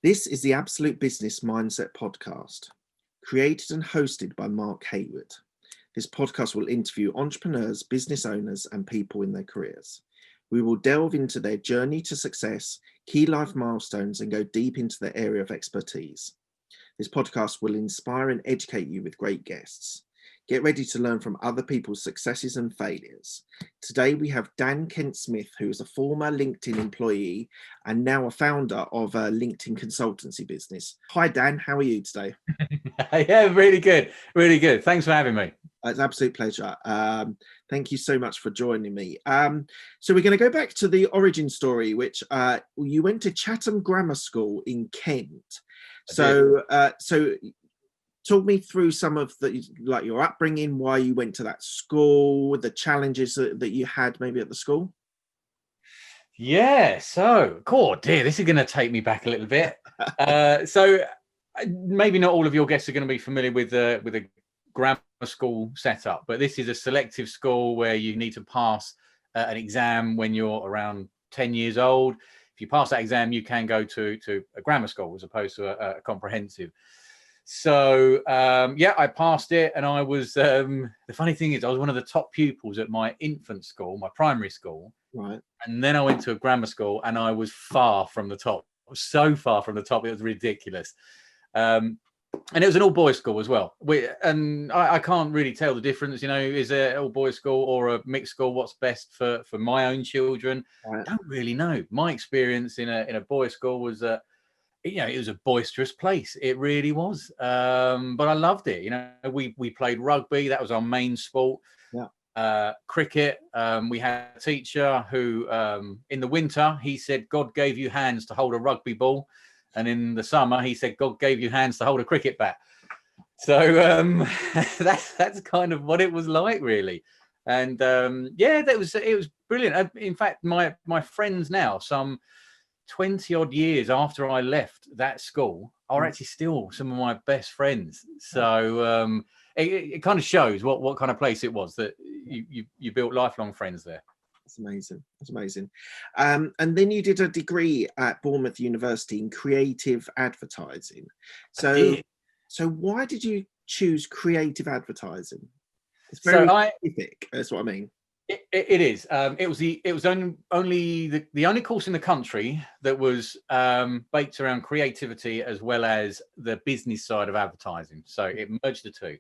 This is the Absolute Business Mindset podcast, created and hosted by Mark Hayward. This podcast will interview entrepreneurs, business owners, and people in their careers. We will delve into their journey to success, key life milestones, and go deep into their area of expertise. This podcast will inspire and educate you with great guests. Get ready to learn from other people's successes and failures. Today we have Dan Kent-Smith, who is a former LinkedIn employee and now a founder of a LinkedIn consultancy business. Hi Dan, how are you today? Yeah, really good, really good. Thanks for having me. It's an absolute pleasure. Thank you so much for joining me. So we're going to go back to the origin story, which you went to Chatham Grammar School in Kent. So talk me through some of your upbringing, why you went to that school, the challenges that you had maybe at the school. Yeah, so cool. Dear, this is going to take me back a little bit. So maybe not all of your guests are going to be familiar with a grammar school setup, but this is a selective school where you need to pass an exam when you're around 10 years old. If you pass that exam, you can go to a grammar school as opposed to a comprehensive. So, I passed it, and I was, the funny thing is I was one of the top pupils at my infant school, my primary school. Right. And then I went to a grammar school, and I was far from the top. I was so far from the top, it was ridiculous. And it was an all-boys school as well. I can't really tell the difference, is it an all-boys school or a mixed school? What's best for my own children? Right. I don't really know. My experience in a boys' school was that, it was a boisterous place. It really was. But I loved it. We played rugby. That was our main sport. Yeah. Cricket. We had a teacher who, in the winter, he said, God gave you hands to hold a rugby ball. And in the summer, he said, God gave you hands to hold a cricket bat. So that's kind of what it was like, really. And it was brilliant. In fact, my friends now, some 20 odd years after I left that school, are actually still some of my best friends. So it kind of shows what kind of place it was that you built lifelong friends there. That's amazing. That's amazing. And then you did a degree at Bournemouth University in creative advertising. So why did you choose creative advertising? It's very specific. That's what I mean. It is. It was only the only course in the country that was based around creativity as well as the business side of advertising. So it merged the two.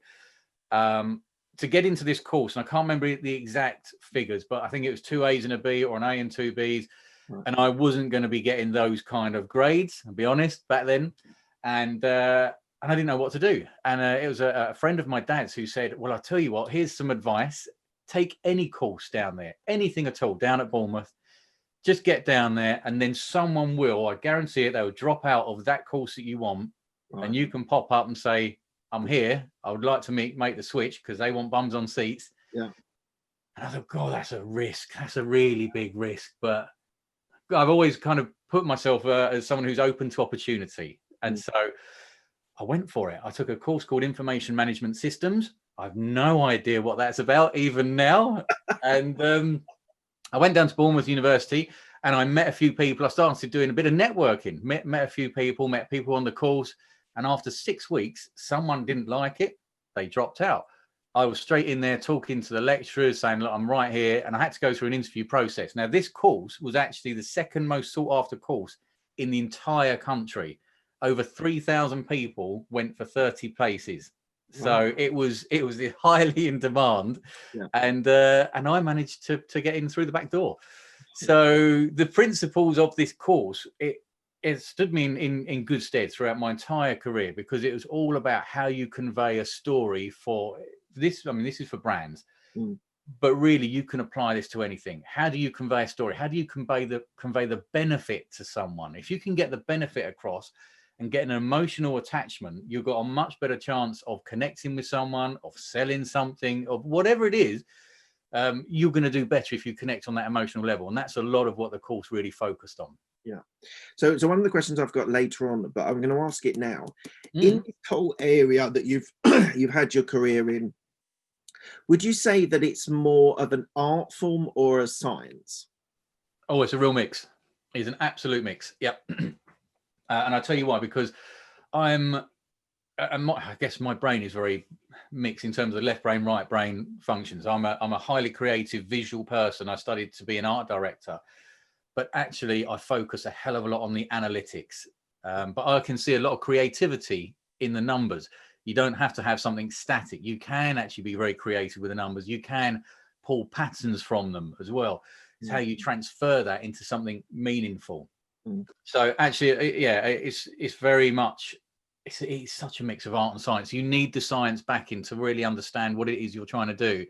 To get into this course, and I can't remember the exact figures, but I think it was 2 A's and a B or an A and 2 B's. Right. And I wasn't going to be getting those kind of grades, I'll be honest, back then. And I didn't know what to do. And it was a friend of my dad's who said, well, I'll tell you what, here's some advice. Take any course down there, anything at all, down at Bournemouth. Just get down there, and then someone will, I guarantee it, they will drop out of that course that you want. Right. And you can pop up and say, I'm here. I would like to make the switch because they want bums on seats. Yeah. And I thought, God, that's a risk. That's a really big risk. But I've always kind of put myself as someone who's open to opportunity. And so I went for it. I took a course called Information Management Systems. I've no idea what that's about even now. And I went down to Bournemouth University and I met a few people. I started doing a bit of networking, met a few people, met people on the course. And after 6 weeks, someone didn't like it. They dropped out. I was straight in there talking to the lecturers saying, look, I'm right here. And I had to go through an interview process. Now, this course was actually the second most sought after course in the entire country. Over 3,000 people went for 30 places. So it was highly in demand. Yeah. And I managed to get in through the back door. So the principles of this course, it stood me in good stead throughout my entire career, because it was all about how you convey a story for this. I mean, this is for brands, but really you can apply this to anything. How do you convey a story? How do you convey the benefit to someone? If you can get the benefit across and get an emotional attachment, you've got a much better chance of connecting with someone, of selling something, of whatever it is. You're going to do better if you connect on that emotional level. And that's a lot of what the course really focused on. Yeah. So one of the questions I've got later on, but I'm going to ask it now. In this whole area that you've had your career in, would you say that it's more of an art form or a science? Oh, it's a real mix. It's an absolute mix. Yep. And I tell you why, because I guess my brain is very mixed in terms of left brain, right brain functions. I'm a highly creative visual person. I studied to be an art director, but actually I focus a hell of a lot on the analytics. But I can see a lot of creativity in the numbers. You don't have to have something static. You can actually be very creative with the numbers. You can pull patterns from them as well. It's how you transfer that into something meaningful. So actually, yeah, it's very much, it's such a mix of art and science. You need the science backing to really understand what it is you're trying to do.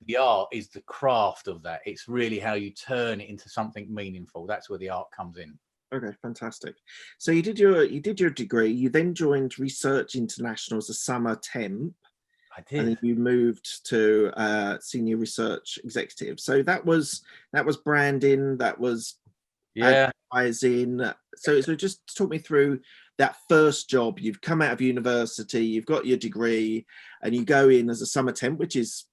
The art is the craft of that. It's really how you turn it into something meaningful. That's where the art comes in. Okay, fantastic. So you did your degree. You then joined Research International as a summer temp. I did. And then you moved to senior research executive. So that was branding. That was advertising. So just talk me through that first job. You've come out of university. You've got your degree, and you go in as a summer temp, which is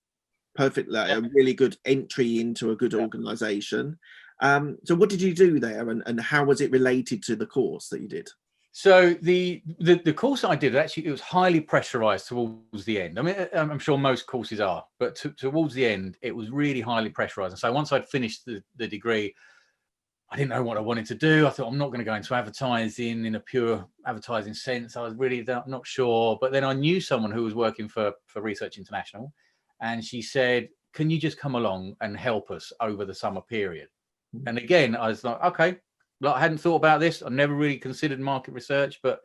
perfect. Like, a really good entry into a good organisation. So what did you do there, and how was it related to the course that you did? So the course I did, actually, it was highly pressurized towards the end. I mean, I'm sure most courses are, but towards the end, it was really highly pressurized. And so once I'd finished the degree, I didn't know what I wanted to do. I thought, I'm not going to go into advertising in a pure advertising sense. I was really not sure. But then I knew someone who was working for Research International, and she said, can you just come along and help us over the summer period? And again, I was like, okay. I hadn't thought about this. I never really considered market research, but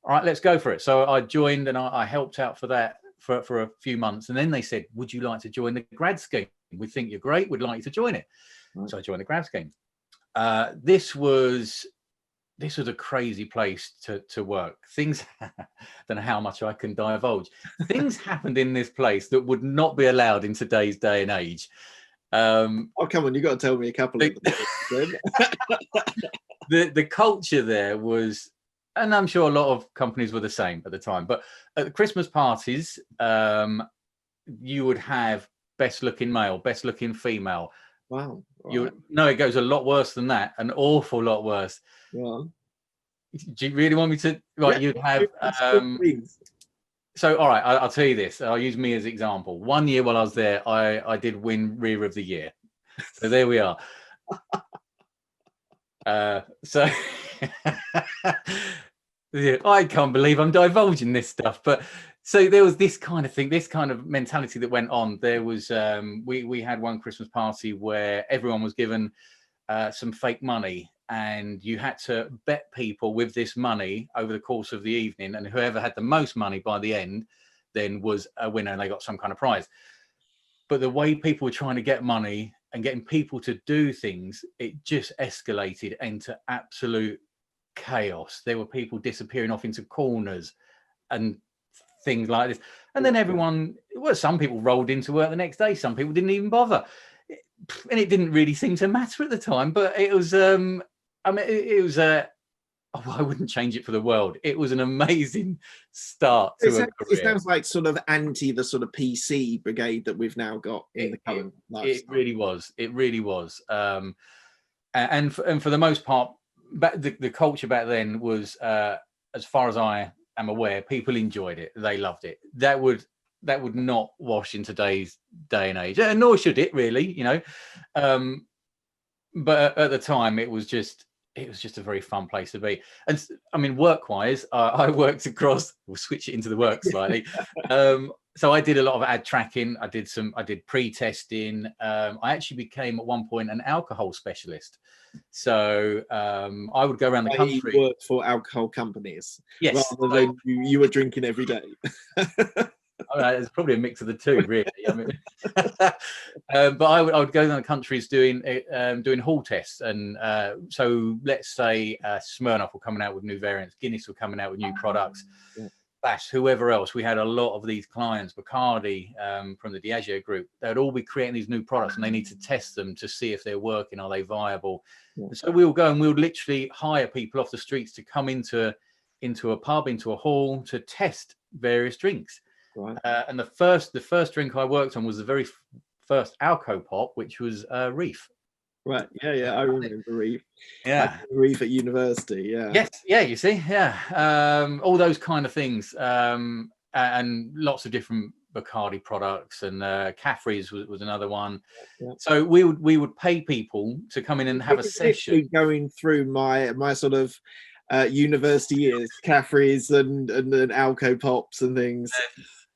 all right, let's go for it. So I joined, and I helped out for that for a few months. And then they said, would you like to join the grad scheme? We think you're great. We'd like you to join it. Right. So I joined the grad scheme. This was a crazy place to work. Things, don't know how much I can divulge. Things happened in this place that would not be allowed in today's day and age. Oh, come on, you got to tell me a couple of them. The culture there was, and I'm sure a lot of companies were the same at the time, but at the Christmas parties, you would have best looking male, best looking female. Wow. No, it goes a lot worse than that, an awful lot worse. Yeah. Do you really want me to? Right, yeah, you'd have. So, all right, I'll tell you this. I'll use me as an example. One year while I was there, I did win Rear of the Year. So there we are. So yeah, I can't believe I'm divulging this stuff. But so there was this kind of thing, this kind of mentality that went on. There was we had one Christmas party where everyone was given some fake money, and you had to bet people with this money over the course of the evening, and whoever had the most money by the end then was a winner, and they got some kind of prize. But the way people were trying to get money and getting people to do things, it just escalated into absolute chaos. There were people disappearing off into corners and things like this. And then everyone, well, some people rolled into work the next day. Some people didn't even bother. And it didn't really seem to matter at the time, but it was, I mean, it was I wouldn't change it for the world. It was an amazing start to a career. It sounds like sort of anti the sort of PC brigade that we've now got in the current lifestyle. It really was. It really was. And for the most part, the culture back then was, as far as I am aware, people enjoyed it. They loved it. That would not wash in today's day and age, and nor should it really, you know. But at the time, it was just a very fun place to be. And I mean, work-wise, I worked across. We'll switch it into the work slightly. So I did a lot of ad tracking. I did pre-testing. I actually became at one point an alcohol specialist. So I would go around the country. I worked for alcohol companies, yes, rather than you were drinking every day. I mean, it's probably a mix of the two, really. I mean, but I would go around the countries doing hall tests, and so let's say Smirnoff were coming out with new variants, Guinness were coming out with new products. Yeah. Bash, whoever else. We had a lot of these clients, Bacardi from the Diageo group. They'd all be creating these new products, and they need to test them to see if they're working, are they viable. Yeah. And so we will go and we would literally hire people off the streets to come into a pub, into a hall, to test various drinks. Right. And the first drink I worked on was the very first Alco Pop, which was Reef. Right. Yeah. I remember Reeve. I Yeah. remember Reeve at university. Yeah. Yes. Yeah. You see. Yeah. All those kind of things. And lots of different Bacardi products, and Caffrey's was another one. Yeah. So we would pay people to come in and have a session. Literally going through my sort of university years, Caffrey's and Alco Pops and things.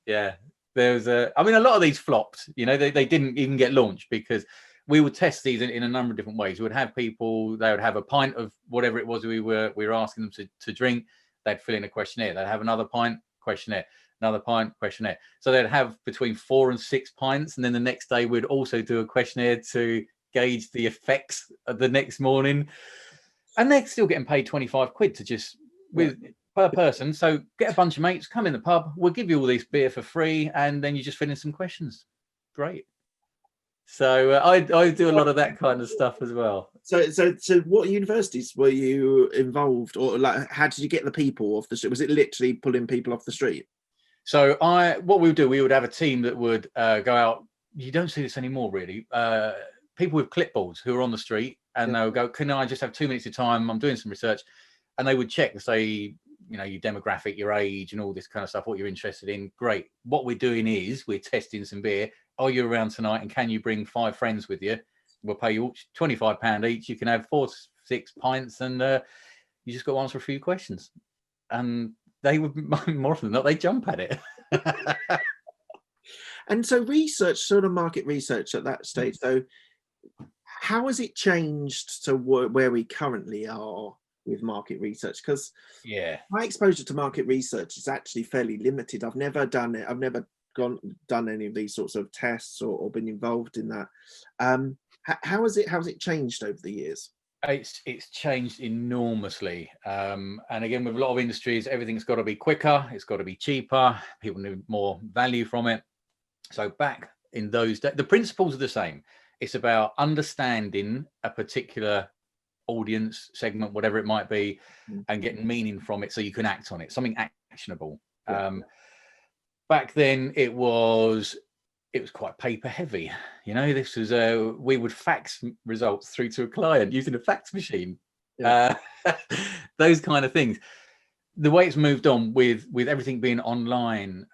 Yeah, there's I mean, a lot of these flopped. They didn't even get launched because we would test these in a number of different ways. We would have people, they would have a pint of whatever it was we were asking them to drink. They'd fill in a questionnaire. They'd have another pint, questionnaire, another pint, questionnaire. So they'd have between 4 and 6 pints, and then the next day we'd also do a questionnaire to gauge the effects of the next morning. And they're still getting paid 25 quid to just per person. So get a bunch of mates, come in the pub, we'll give you all this beer for free, and then you just fill in some questions. Great. So I do a lot of that kind of stuff as well. So what universities were you involved, or like how did you get the people off the street? Was it literally pulling people off the street? So what we would do, we would have a team that would go out. You don't see this anymore, really. People with clipboards who are on the street, and they'll go, "Can I just have 2 minutes of time? I'm doing some research," and they would check and say, your demographic, your age, and all this kind of stuff, what you're interested in. Great. What we're doing is we're testing some beer. Are you around tonight? And can you bring 5 friends with you? We'll pay you £25 each. You can have 4 to 6 pints, and you just got to answer a few questions. And they would, more often than not, they jump at it. And so research, sort of market research at that stage, so how has it changed to where we currently are with market research? Because my exposure to market research is actually fairly limited. I've never done it. I've never done any of these sorts of tests or been involved in that. How has it changed over the years? It's changed enormously, and again, with a lot of industries, everything's got to be quicker, it's got to be cheaper, people need more value from it. So back in those days, the principles are the same. It's about understanding a particular audience segment, whatever it might be, and getting meaning from it so you can act on it, something actionable. Back then it was quite paper heavy. This was we would fax results through to a client using a fax machine. Those kind of things. The way it's moved on with everything being online,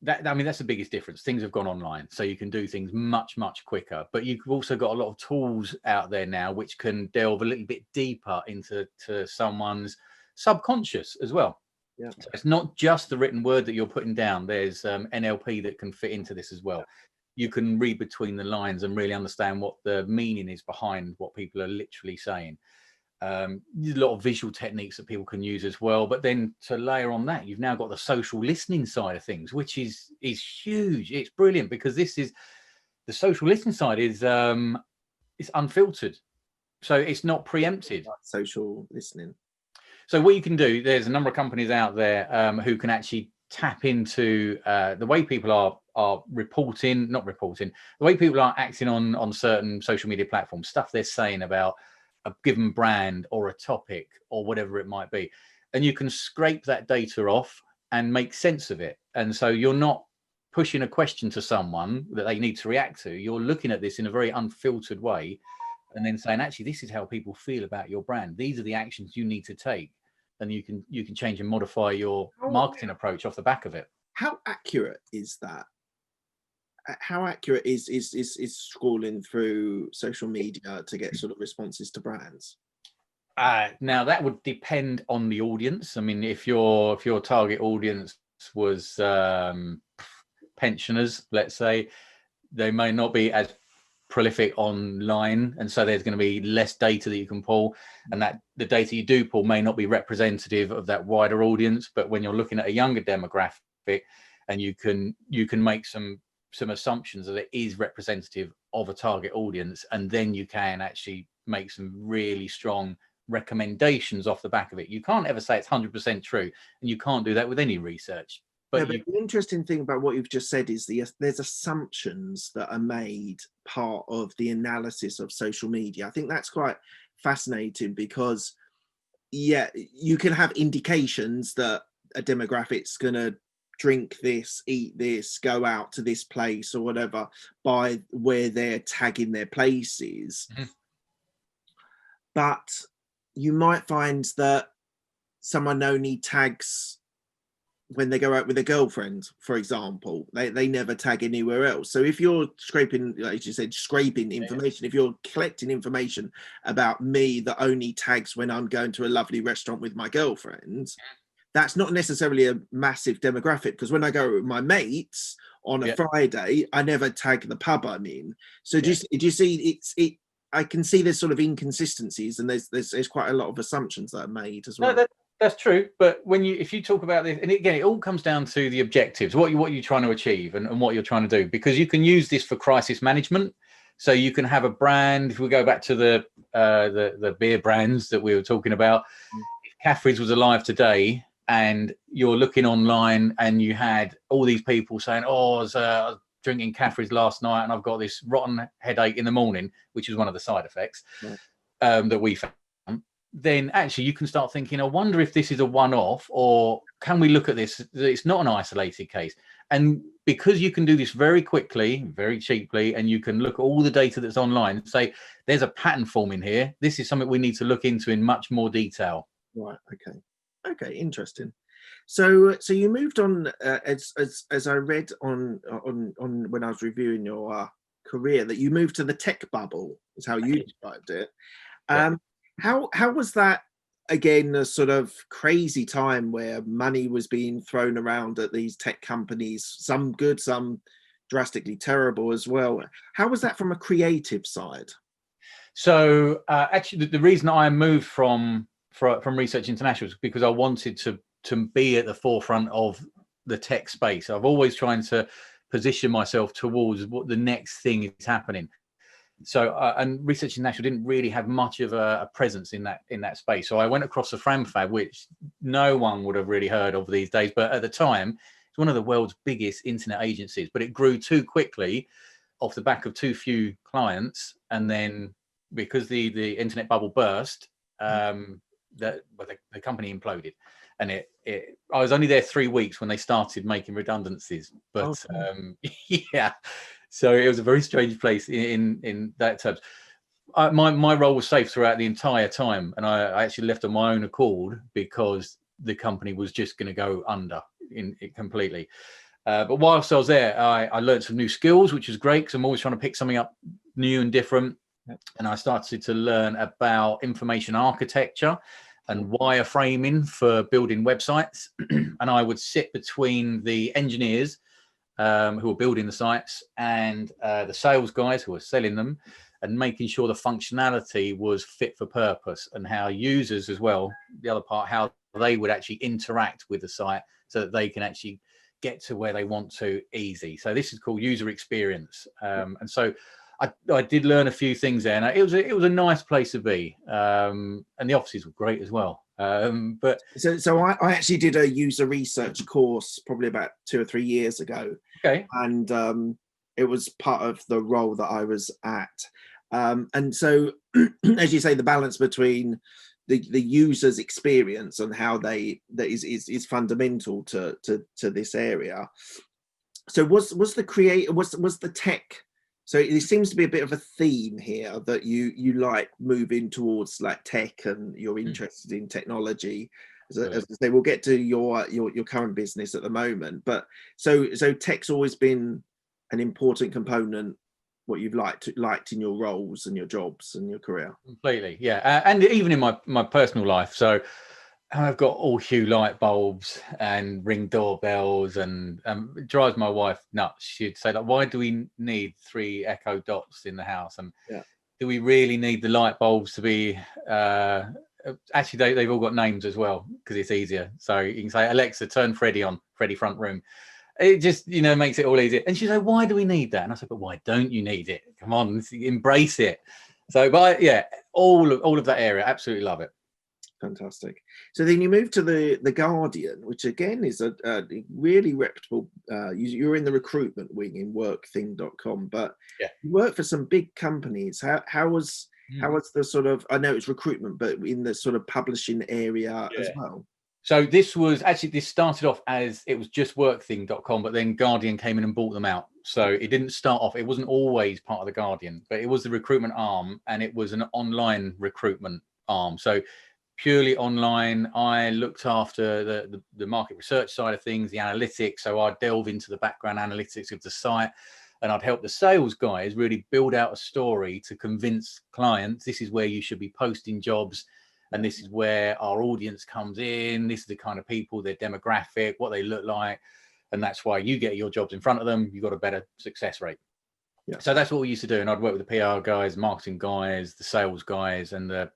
that's the biggest difference. Things have gone online, so you can do things much quicker, but you've also got a lot of tools out there now which can delve a little bit deeper into someone's subconscious as well. So it's not just the written word that you're putting down. There's NLP that can fit into this as well. You can read between the lines and really understand what the meaning is behind what people are literally saying. There's a lot of visual techniques that people can use as well. But then to layer on that, you've now got the social listening side of things, which is huge. It's brilliant because this is the social listening side is it's unfiltered, so it's not preempted. Social listening. So what you can do, there's a number of companies out there who can actually tap into the way people are the way people are acting on certain social media platforms, stuff they're saying about a given brand or a topic or whatever it might be. And you can scrape that data off and make sense of it. And so you're not pushing a question to someone that they need to react to. You're looking at this in a very unfiltered way and then saying, actually, this is how people feel about your brand. These are the actions you need to take. And you can change and modify your marketing approach off the back of it. How accurate is that? How accurate is scrolling through social media to get sort of responses to brands? Now that would depend on the audience. I mean, if your target audience was pensioners, let's say, they may not be as prolific online, and so there's going to be less data that you can pull, and that the data you do pull may not be representative of that wider audience. But when you're looking at a younger demographic, and you can make some assumptions that it is representative of a target audience, and then you can actually make some really strong recommendations off the back of it. You can't ever say it's 100% true, and you can't do that with any research. But the interesting thing about what you've just said is there's assumptions that are made part of the analysis of social media. I think that's quite fascinating because, you can have indications that a demographic's going to drink this, eat this, go out to this place or whatever by where they're tagging their places. Mhm. But you might find that someone only tags when they go out with a girlfriend, for example. They never tag anywhere else. So if you're scraping, like you said, scraping information, if you're collecting information about me that only tags when I'm going to a lovely restaurant with my girlfriend, that's not necessarily a massive demographic, because when I go with my mates on a Friday, I never tag the pub I'm in. So do you see I can see there's sort of inconsistencies, and there's quite a lot of assumptions that are made as well. No, that's true. But if you talk about this, and again, it all comes down to the objectives, what you're trying to achieve and what you're trying to do, because you can use this for crisis management. So you can have a brand. If we go back to the beer brands that we were talking about, if Catherine's was alive today, and you're looking online and you had all these people saying, oh, I was drinking Catherine's last night and I've got this rotten headache in the morning, which is one of the side effects that we found, then actually you can start thinking, I wonder if this is a one-off, or can we look at this? It's not an isolated case. And because you can do this very quickly, very cheaply, and you can look at all the data that's online and say, there's a pattern forming here. This is something we need to look into in much more detail. Right. Okay, interesting. So you moved on, as I read on when I was reviewing your career, that you moved to the tech bubble, is how you described it. How was that? Again, a sort of crazy time where money was being thrown around at these tech companies, some good, some drastically terrible as well. How was that from a creative side? So actually, the reason I moved from Research International is because I wanted to be at the forefront of the tech space. I've always trying to position myself towards what the next thing is happening. So and Research International didn't really have much of a presence in that space. So I went across the FramFab, which no one would have really heard of these days, but at the time it's one of the world's biggest internet agencies. But it grew too quickly off the back of too few clients, and then because the internet bubble burst, the company imploded. And I was only there 3 weeks when they started making redundancies. But yeah, so it was a very strange place in that terms. My role was safe throughout the entire time, and I actually left on my own accord because the company was just going to go under completely. But whilst I was there, I learned some new skills, which was great because I'm always trying to pick something up new and different. And I started to learn about information architecture and wireframing for building websites. And I would sit between the engineers who were building the sites and the sales guys who were selling them, and making sure the functionality was fit for purpose, and how users as well, the other part, how they would actually interact with the site so that they can actually get to where they want to easy. So this is called user experience. And so I did learn a few things there, and it was a nice place to be, and the offices were great as well. But so I actually did a user research course probably about 2 or 3 years ago. Okay. And it was part of the role that I was at. And so, as you say, the balance between the user's experience and how that is fundamental to this area. So was the tech. So it seems to be a bit of a theme here that you like moving towards like tech, and you're interested in technology. As I say, we'll get to your current business at the moment, but so tech's always been an important component, what you've liked in your roles and your jobs and your career. Completely, yeah, and even in my personal life. So I've got all hue light bulbs and Ring doorbells, and it drives my wife nuts. She'd say, like, why do we need 3 Echo Dots in the house? And do we really need the light bulbs to be actually they've all got names as well because it's easier. So you can say, Alexa, turn Freddie on, Freddie front room. It just, makes it all easier. And she's like, why do we need that? And I said, but why don't you need it? Come on, embrace it. So, but yeah, all of that area, absolutely love it. Fantastic. So then you moved to the Guardian, which again is a really reputable. You're in the recruitment wing in workthing.com, but you work for some big companies. How was the sort of, I know it's recruitment, but in the sort of publishing area as well? So this started off as it was just workthing.com, but then Guardian came in and bought them out. So it didn't start off, it wasn't always part of the Guardian, but it was the recruitment arm, and it was an online recruitment arm. So purely online. I looked after the market research side of things, the analytics. So I'd delve into the background analytics of the site, and I'd help the sales guys really build out a story to convince clients this is where you should be posting jobs. And this is where our audience comes in. This is the kind of people, their demographic, what they look like. And that's why you get your jobs in front of them. You've got a better success rate. Yeah. So that's what we used to do. And I'd work with the PR guys, marketing guys, the sales guys, and the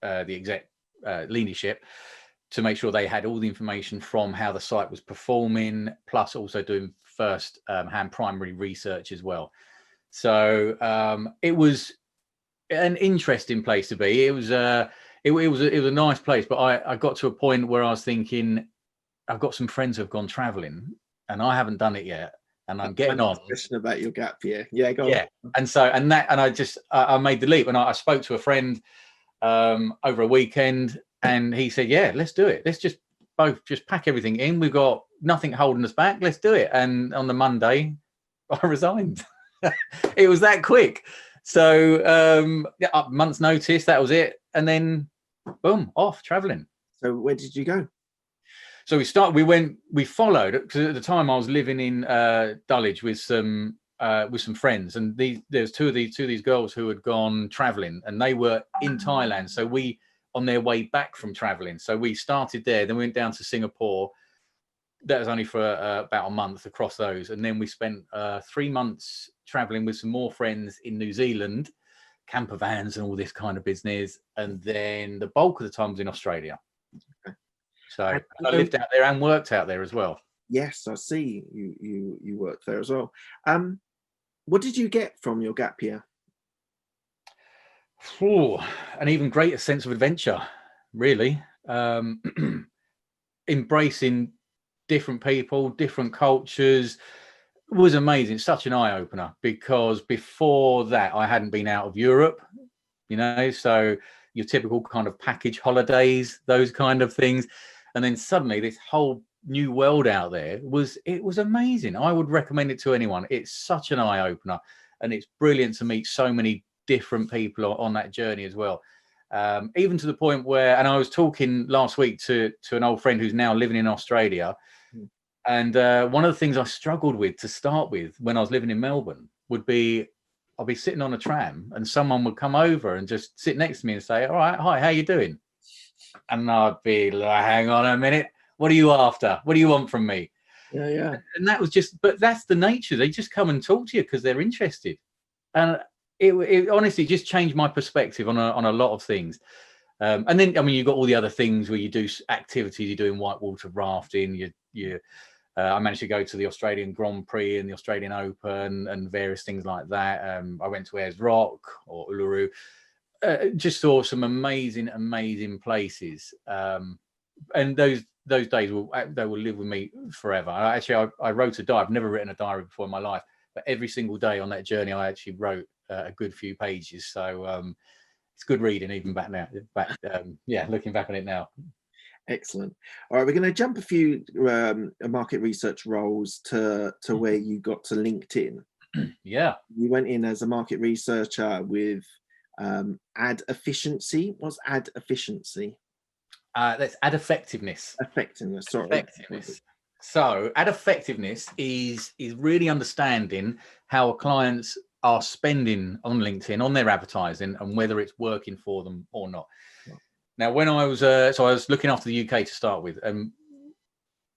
exec leadership to make sure they had all the information from how the site was performing, plus also doing first hand primary research as well. So it was an interesting place to be. It was a nice place, but I got to a point where I was thinking, I've got some friends who've gone traveling and I haven't done it yet, and I'm getting on. Question about your gap year. Yeah, go on. I made the leap, and I spoke to a friend over a weekend, and he said, yeah, let's do it. Let's just both just pack everything in. We've got nothing holding us back. Let's do it. And on the Monday, I resigned. It was that quick. So a month's notice, that was it. And then boom, off traveling. So where did you go? So we followed, because at the time I was living in Dulwich with some friends, and there's two of these girls who had gone traveling, and they were in Thailand. So we, on their way back from traveling, so we started there, then we went down to Singapore. That was only for about a month across those, and then we spent 3 months traveling with some more friends in New Zealand, camper vans and all this kind of business, and then the bulk of the time was in Australia. Okay. So I lived out there and worked out there as well. Yes, I see you worked there as well. What did you get from your gap year? An even greater sense of adventure, really. Embracing different people, different cultures was amazing. Such an eye-opener, because before that I hadn't been out of Europe, so your typical kind of package holidays, those kind of things. And then suddenly this whole new world out there was amazing. I would recommend it to anyone. It's such an eye-opener, and it's brilliant to meet so many different people on that journey as well. Even to the point where, and I was talking last week to an old friend who's now living in Australia. And one of the things I struggled with to start with when I was living in Melbourne would be, I'll be sitting on a tram and someone would come over and just sit next to me and say, all right, hi, how you doing? And I'd be like, hang on a minute, what are you after? What do you want from me? Yeah. And that was but that's the nature. They just come and talk to you because they're interested. And it honestly just changed my perspective on a lot of things. And then, I mean, you've got all the other things where you do activities, you're doing whitewater rafting, I managed to go to the Australian Grand Prix and the Australian Open and various things like that. I went to Ayers Rock or Uluru. Just saw some amazing places. And those days will live with me forever. I wrote a diary. I've never written a diary before in my life, but every single day on that journey, I actually wrote a good few pages. So it's good reading even back now. Looking back on it now. Excellent. All right, we're going to jump a few market research roles to where you got to LinkedIn. Yeah. You went in as a market researcher with ad efficiency. What's ad efficiency? That's ad effectiveness. Effectiveness, sorry. Effectiveness. So ad effectiveness is really understanding how clients are spending on LinkedIn, on their advertising, and whether it's working for them or not. Now, when I was I was looking after the UK to start with, and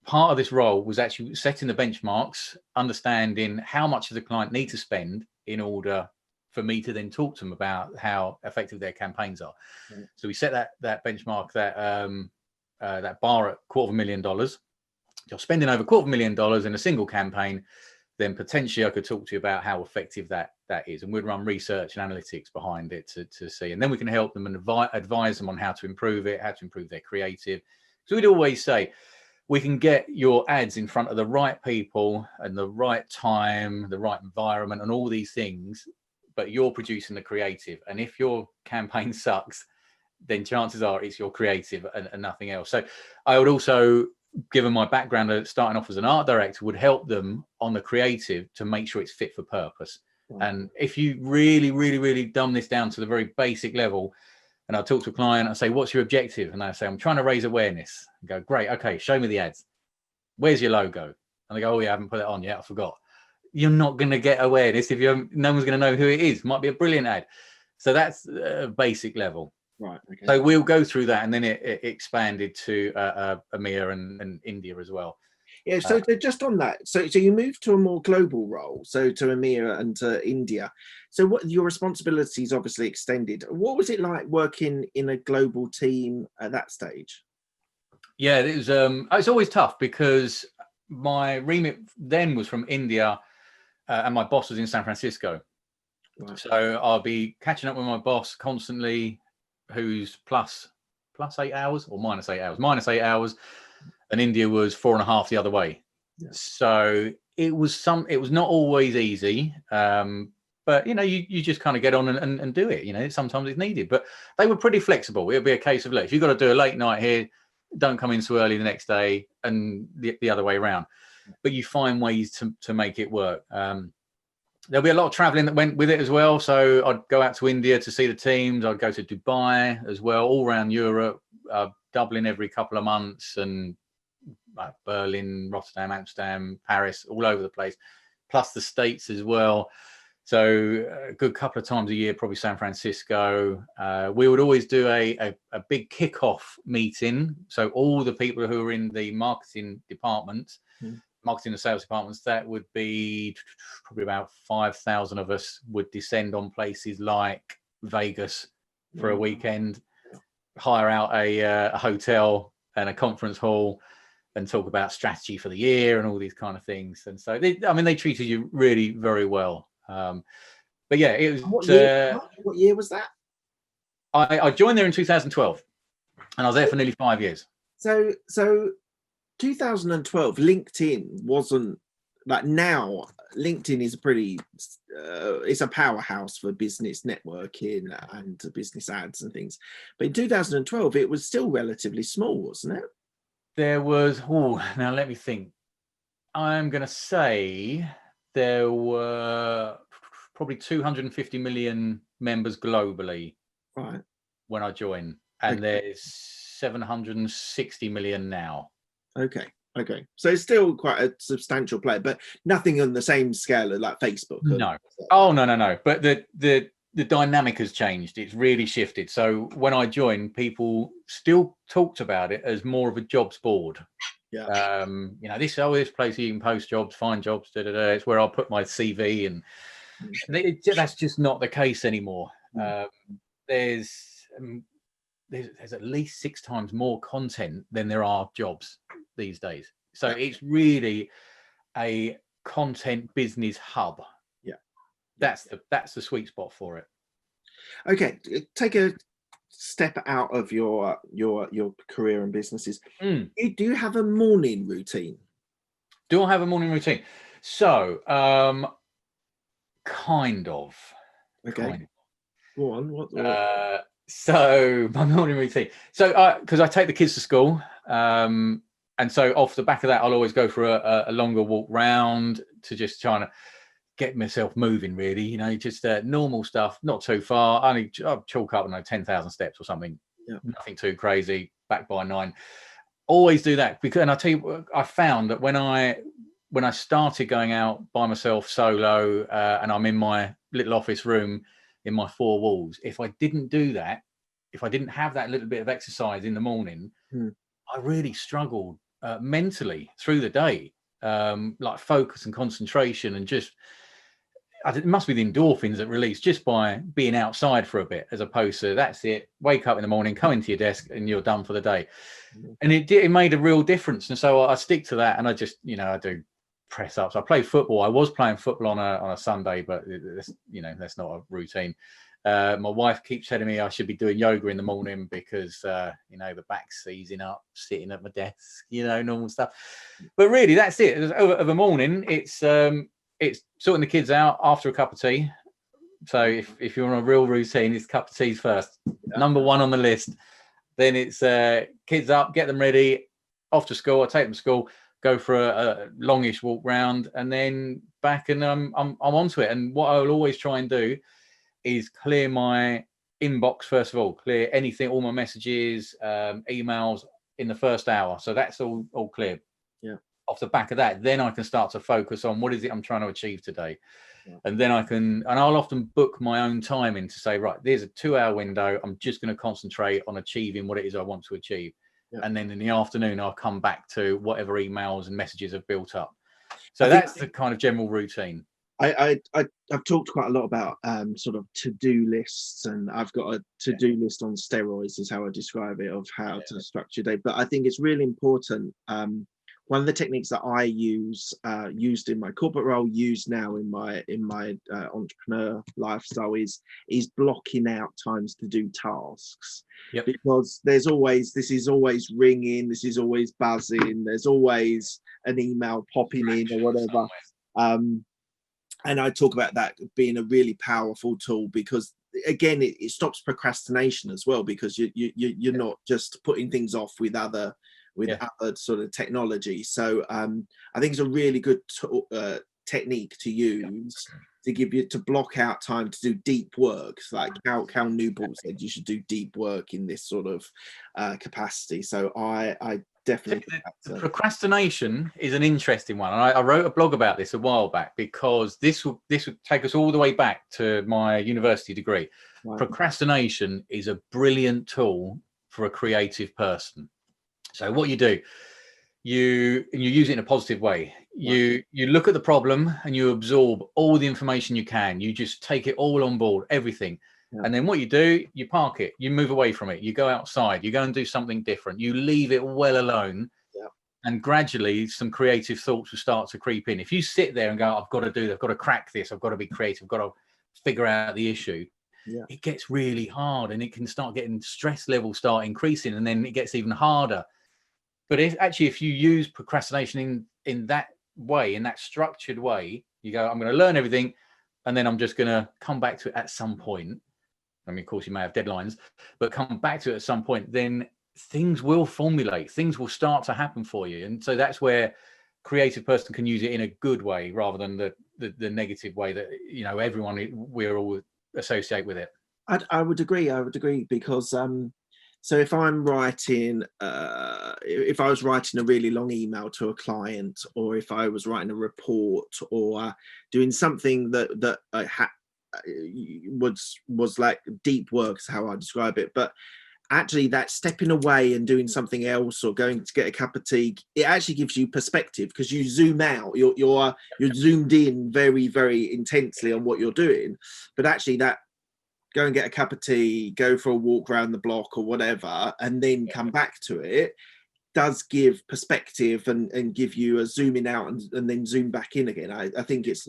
part of this role was actually setting the benchmarks, understanding how much does the client need to spend in order for me to then talk to them about how effective their campaigns are. Right. So we set that benchmark, that bar at $250,000. You're spending over $250,000 in a single campaign, then potentially I could talk to you about how effective that is. And we'd run research and analytics behind it to see. And then we can help them and advise them on how to improve it, how to improve their creative. So we'd always say, we can get your ads in front of the right people and the right time, the right environment and all these things, but you're producing the creative. And if your campaign sucks, then chances are it's your creative and nothing else. So I would also, given my background of starting off as an art director, would help them on the creative to make sure it's fit for purpose. And if you really, really, really dumb this down to the very basic level, and I talk to a client, I say, what's your objective? And they say, I'm trying to raise awareness. I go, great. Okay, show me the ads. Where's your logo? And they go, oh, yeah, I haven't put it on yet. I forgot. You're not going to get awareness if no one's going to know who it is. Might be a brilliant ad. So that's a basic level. Right. Okay. So we'll go through that, and then it expanded to EMEA and India as well. Yeah. So just on that, so you moved to a more global role, so to EMEA and to India. So what your responsibilities obviously extended. What was it like working in a global team at that stage? Yeah, it was. It's always tough because my remit then was from India, and my boss was in San Francisco. Right. So I'll be catching up with my boss constantly, who's plus 8 hours or minus 8 hours. Minus 8 hours, and India was 4.5 the other way. Yeah. So it was not always easy, but you just kind of get on and do it. Sometimes it's needed, but they were pretty flexible. It'll be a case of, look, if you've got to do a late night here, don't come in too early the next day, and the other way around. But you find ways to make it work. There'll be a lot of traveling that went with it as well. So I'd go out to India to see the teams. I'd go to Dubai as well, all around Europe, Dublin every couple of months, and Berlin, Rotterdam, Amsterdam, Paris, all over the place, plus the States as well. So a good couple of times a year, probably San Francisco. We would always do a big kickoff meeting. So all the people who are in the marketing department, marketing and sales departments, that would be probably about 5,000 of us, would descend on places like Vegas for a weekend, hire out a hotel and a conference hall, and talk about strategy for the year and all these kind of things. And so they treated you really very well. But yeah, it was. What year was that? I joined there in 2012, and I was there for nearly 5 years. So 2012, LinkedIn wasn't like now. LinkedIn is it's a powerhouse for business networking and business ads and things. But in 2012, it was still relatively small, wasn't it? There was. Now let me think. I'm going to say there were probably 250 million members globally, right, when I joined, and there's 760 million now. Okay. So it's still quite a substantial player, but nothing on the same scale of like Facebook. No. Oh, no. But the dynamic has changed. It's really shifted. So when I joined, people still talked about it as more of a jobs board. Yeah. This place you can post jobs, find jobs, It's where I'll put my CV, and that's just not the case anymore. There's at least 6 times more content than there are jobs these days. So it's really a content business hub. Yeah. That's the sweet spot for it. Okay, take a step out of your career and businesses. Do you have a morning routine? Do I have a morning routine? So kind of. Okay. Go on. What? So my morning routine. So because I take the kids to school, and so off the back of that, I'll always go for a longer walk round to just trying to get myself moving, really. Just normal stuff, not too far. I'll chalk up 10,000 steps or something. Yeah. Nothing too crazy. Back by 9. Always do that, because, and I tell you, I found that when I started going out by myself solo, and I'm in my little office room in my 4 walls, if I didn't do that, if I didn't have that little bit of exercise in the morning, I really struggled mentally through the day, like focus and concentration, and just it must be the endorphins that release just by being outside for a bit, as opposed to that's it, wake up in the morning, come into your desk, and you're done for the day. And it made a real difference. And so I stick to that, and I just I do press ups. I play football. I was playing football on a Sunday, but that's not a routine. My wife keeps telling me I should be doing yoga in the morning because the back's seizing up, sitting at my desk, normal stuff. But really, that's it. Of a morning, it's sorting the kids out after a cup of tea, So if you're on a real routine, it's cup of teas first. Yeah. Number one on the list. Then it's kids up, get them ready, off to school. I take them to school, go for a longish walk round, and then back, and I'm onto it. And what I will always try and do is clear my inbox first of all, clear anything, all my messages, emails in the first hour. So that's all clear. Yeah. Off the back of that, then I can start to focus on what is it I'm trying to achieve today. Yeah. And then I'll often book my own time in to say, right, there's a 2-hour window. I'm just going to concentrate on achieving what it is I want to achieve. Yeah. And then in the afternoon, I'll come back to whatever emails and messages have built up. So that's the kind of general routine. I've talked quite a lot about sort of to-do lists, and I've got a to-do list on steroids is how I describe it, of how to structure your day. But I think it's really important. One of the techniques that I used in my corporate role, used now in my entrepreneur lifestyle, is blocking out times to do tasks. Yep. Because this is always ringing, this is always buzzing, there's always an email popping in or whatever. And I talk about that being a really powerful tool, because again, it stops procrastination as well, because you're not just putting things off with other sort of technology. So I think it's a really good technique to use to block out time to do deep work. Like Cal Newport said, you should do deep work in this sort of capacity. So I definitely the procrastination is an interesting one, and I wrote a blog about this a while back, because this would take us all the way back to my university degree. Right. Procrastination is a brilliant tool for a creative person. So what you do, you use it in a positive way. You look at the problem and you absorb all the information you can. You just take it all on board, everything. Yeah. And then what you do, you park it, you move away from it, you go outside, you go and do something different, you leave it well alone. Yeah. And gradually some creative thoughts will start to creep in. If you sit there and go, I've got to crack this, I've got to be creative, I've got to figure out the issue. Yeah. It gets really hard, and it can start getting stress levels start increasing, and then it gets even harder. But if you use procrastination in that way, in that structured way, you go, I'm going to learn everything, and then I'm just going to come back to it at some point. I mean, of course, you may have deadlines, but come back to it at some point, then things will formulate, things will start to happen for you. And so that's where creative person can use it in a good way, rather than the negative way that, we're all associate with it. I would agree, because so if I'm writing, if I was writing a really long email to a client, or if I was writing a report, or doing something that I had was like deep work, is how I describe it. But actually, that stepping away and doing something else, or going to get a cup of tea, it actually gives you perspective, because you zoom out. You're zoomed in very, very intensely on what you're doing. But actually, that go and get a cup of tea, go for a walk around the block or whatever, and then come back to it, does give perspective and give you a zooming out and then zoom back in again. I think it's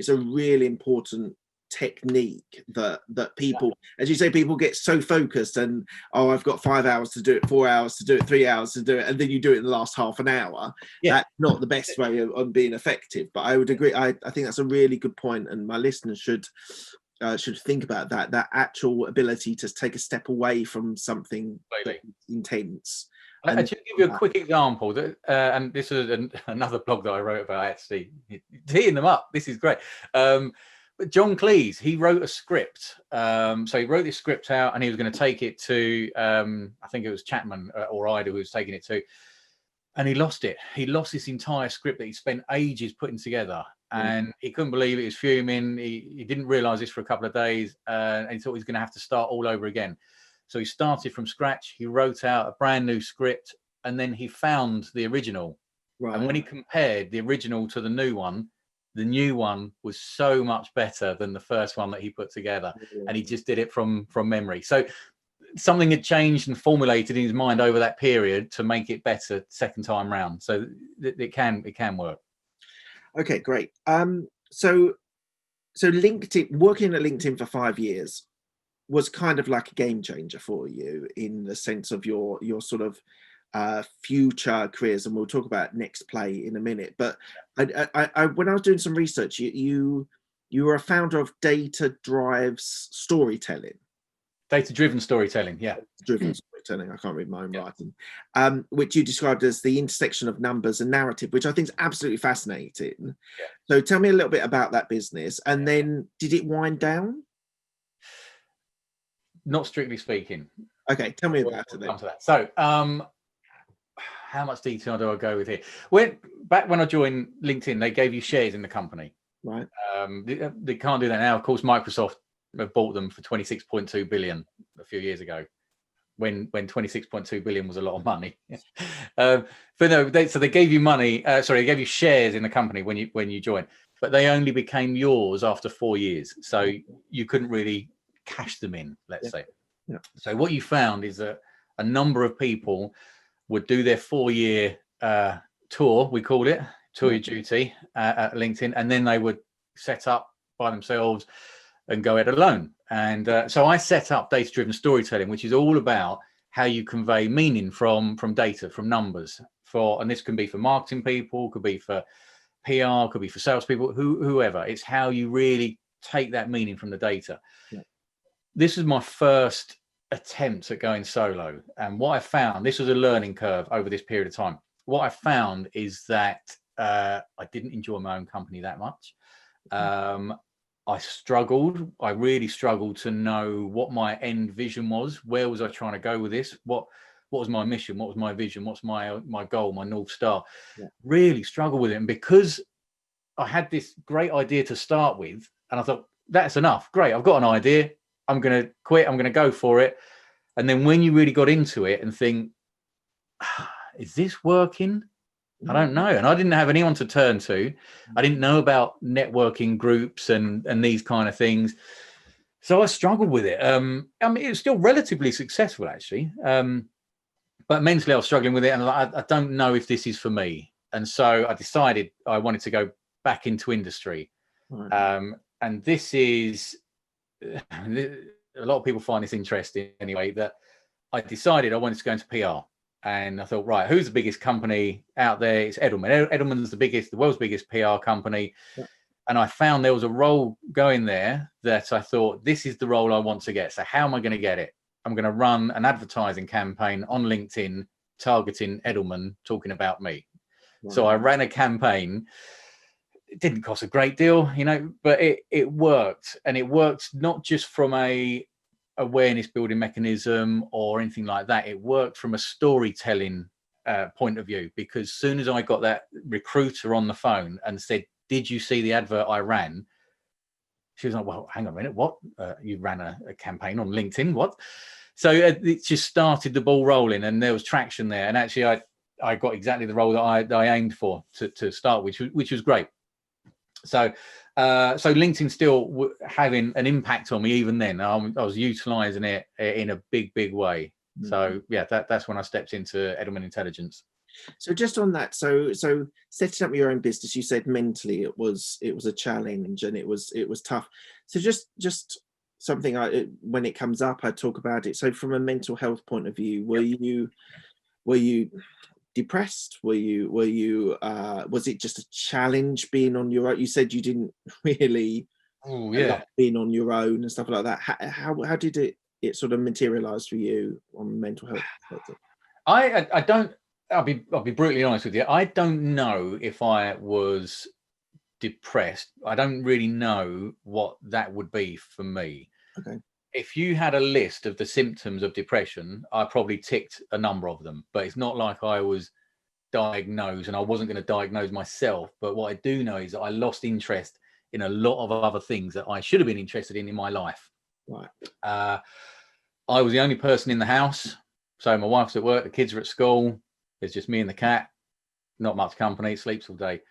a really important technique that people, as you say, people get so focused, and I've got 5 hours to do it, 4 hours to do it, 3 hours to do it, and then you do it in the last half an hour. That's not the best way of being effective. But I would agree, I think that's a really good point, and my listeners should think about that actual ability to take a step away from something intense. I'll just give you a quick example, and this is another blog that I wrote about, actually teeing them up. This is great. But John Cleese, he wrote a script. So he wrote this script out, and he was going to take it to, I think it was Chapman or Ida who was taking it to, and he lost it. He lost this entire script that he spent ages putting together, and he couldn't believe it. He was fuming. He didn't realize this for a couple of days, and he thought he was going to have to start all over again. So he started from scratch. He wrote out a brand new script, and then he found the original. Right. And when he compared the original to the new one was so much better than the first one that he put together. Yeah. And he just did it from memory. So something had changed and formulated in his mind over that period to make it better second time round. So it can work. Okay, great. So LinkedIn, working at LinkedIn for 5 years was kind of like a game changer for you, in the sense of your sort of future careers, and we'll talk about next play in a minute. But I when I was doing some research, you you were a founder of Data Drives Storytelling. Data-driven storytelling, yeah. Driven storytelling, I can't read my own Yeah. writing, which you described as the intersection of numbers and narrative, which I think is absolutely fascinating. Yeah. So tell me a little bit about that business, and then did it wind down? Not strictly speaking. Okay, tell me about it then. Come to that. So, how much detail do I go with here? Back when I joined LinkedIn, they gave you shares in the company. Right. They can't do that now. Of course, Microsoft have bought them for 26.2 billion a few years ago, when 26.2 billion was a lot of money. But no, they gave you money. They gave you shares in the company when you joined, but they only became yours after 4 years. So you couldn't really cash them in, let's say. Yeah. So what you found is that a number of people would do their 4-year tour, we called it, tour your duty at LinkedIn, and then they would set up by themselves and go it alone. And so I set up data-driven storytelling, which is all about how you convey meaning from data, from numbers. And this can be for marketing people, could be for PR, could be for salespeople, whoever. It's how you really take that meaning from the data. Yeah. This is my first attempt at going solo, and what I found, this was a learning curve over this period of time. What I found is that I didn't enjoy my own company that much. I really struggled to know what my end vision was. Where was I trying to go with this? What was my mission? What was my vision? What's my goal, my North Star? Yeah. Really struggled with it. And because I had this great idea to start with, and I thought, that's enough. Great, I've got an idea. I'm going to quit. I'm going to go for it. And then when you really got into it and think, is this working? I don't know. And I didn't have anyone to turn to. I didn't know about networking groups and these kind of things. So I struggled with it. I mean, it was still relatively successful, actually. But mentally I was struggling with it. And I don't know if this is for me. And so I decided I wanted to go back into industry. Right. And this is, a lot of people find this interesting anyway, that I decided I wanted to go into PR. And I thought, right, who's the biggest company out there? It's Edelman. Edelman's the world's biggest PR company. Yeah. And I found there was a role going there that I thought, this is the role I want to get. So how am I going to get it? I'm going to run an advertising campaign on LinkedIn targeting Edelman, talking about me. Right. So I ran a campaign. It didn't cost a great deal, but it worked. And it worked not just from a awareness building mechanism or anything like that. It worked from a storytelling point of view, because as soon as I got that recruiter on the phone and said, did you see the advert I ran? She was like, well, hang on a minute, what? You ran a campaign on LinkedIn, what? So it just started the ball rolling, and there was traction there. And actually I got exactly the role that I aimed for to start, which was great. So LinkedIn still having an impact on me even then. I was utilizing it in a big way. Mm-hmm. So yeah, that's when I stepped into Edelman Intelligence. So just on that, so setting up your own business, you said mentally it was a challenge and it was tough. So just something when it comes up, I talk about it. So from a mental health point of view, were you depressed? Were you was it just a challenge being on your own? You said you didn't really like being on your own and stuff like that. How did it sort of materialize for you on mental health perspective? I don't, I'll be brutally honest with you. I don't know if I was depressed. I don't really know what that would be for me. Okay. If you had a list of the symptoms of depression, I probably ticked a number of them, but it's not like I was diagnosed, and I wasn't going to diagnose myself. But what I do know is that I lost interest in a lot of other things that I should have been interested in my life. Right. I was the only person in the house. So my wife's at work, the kids are at school. It's just me and the cat, not much company, sleeps all day.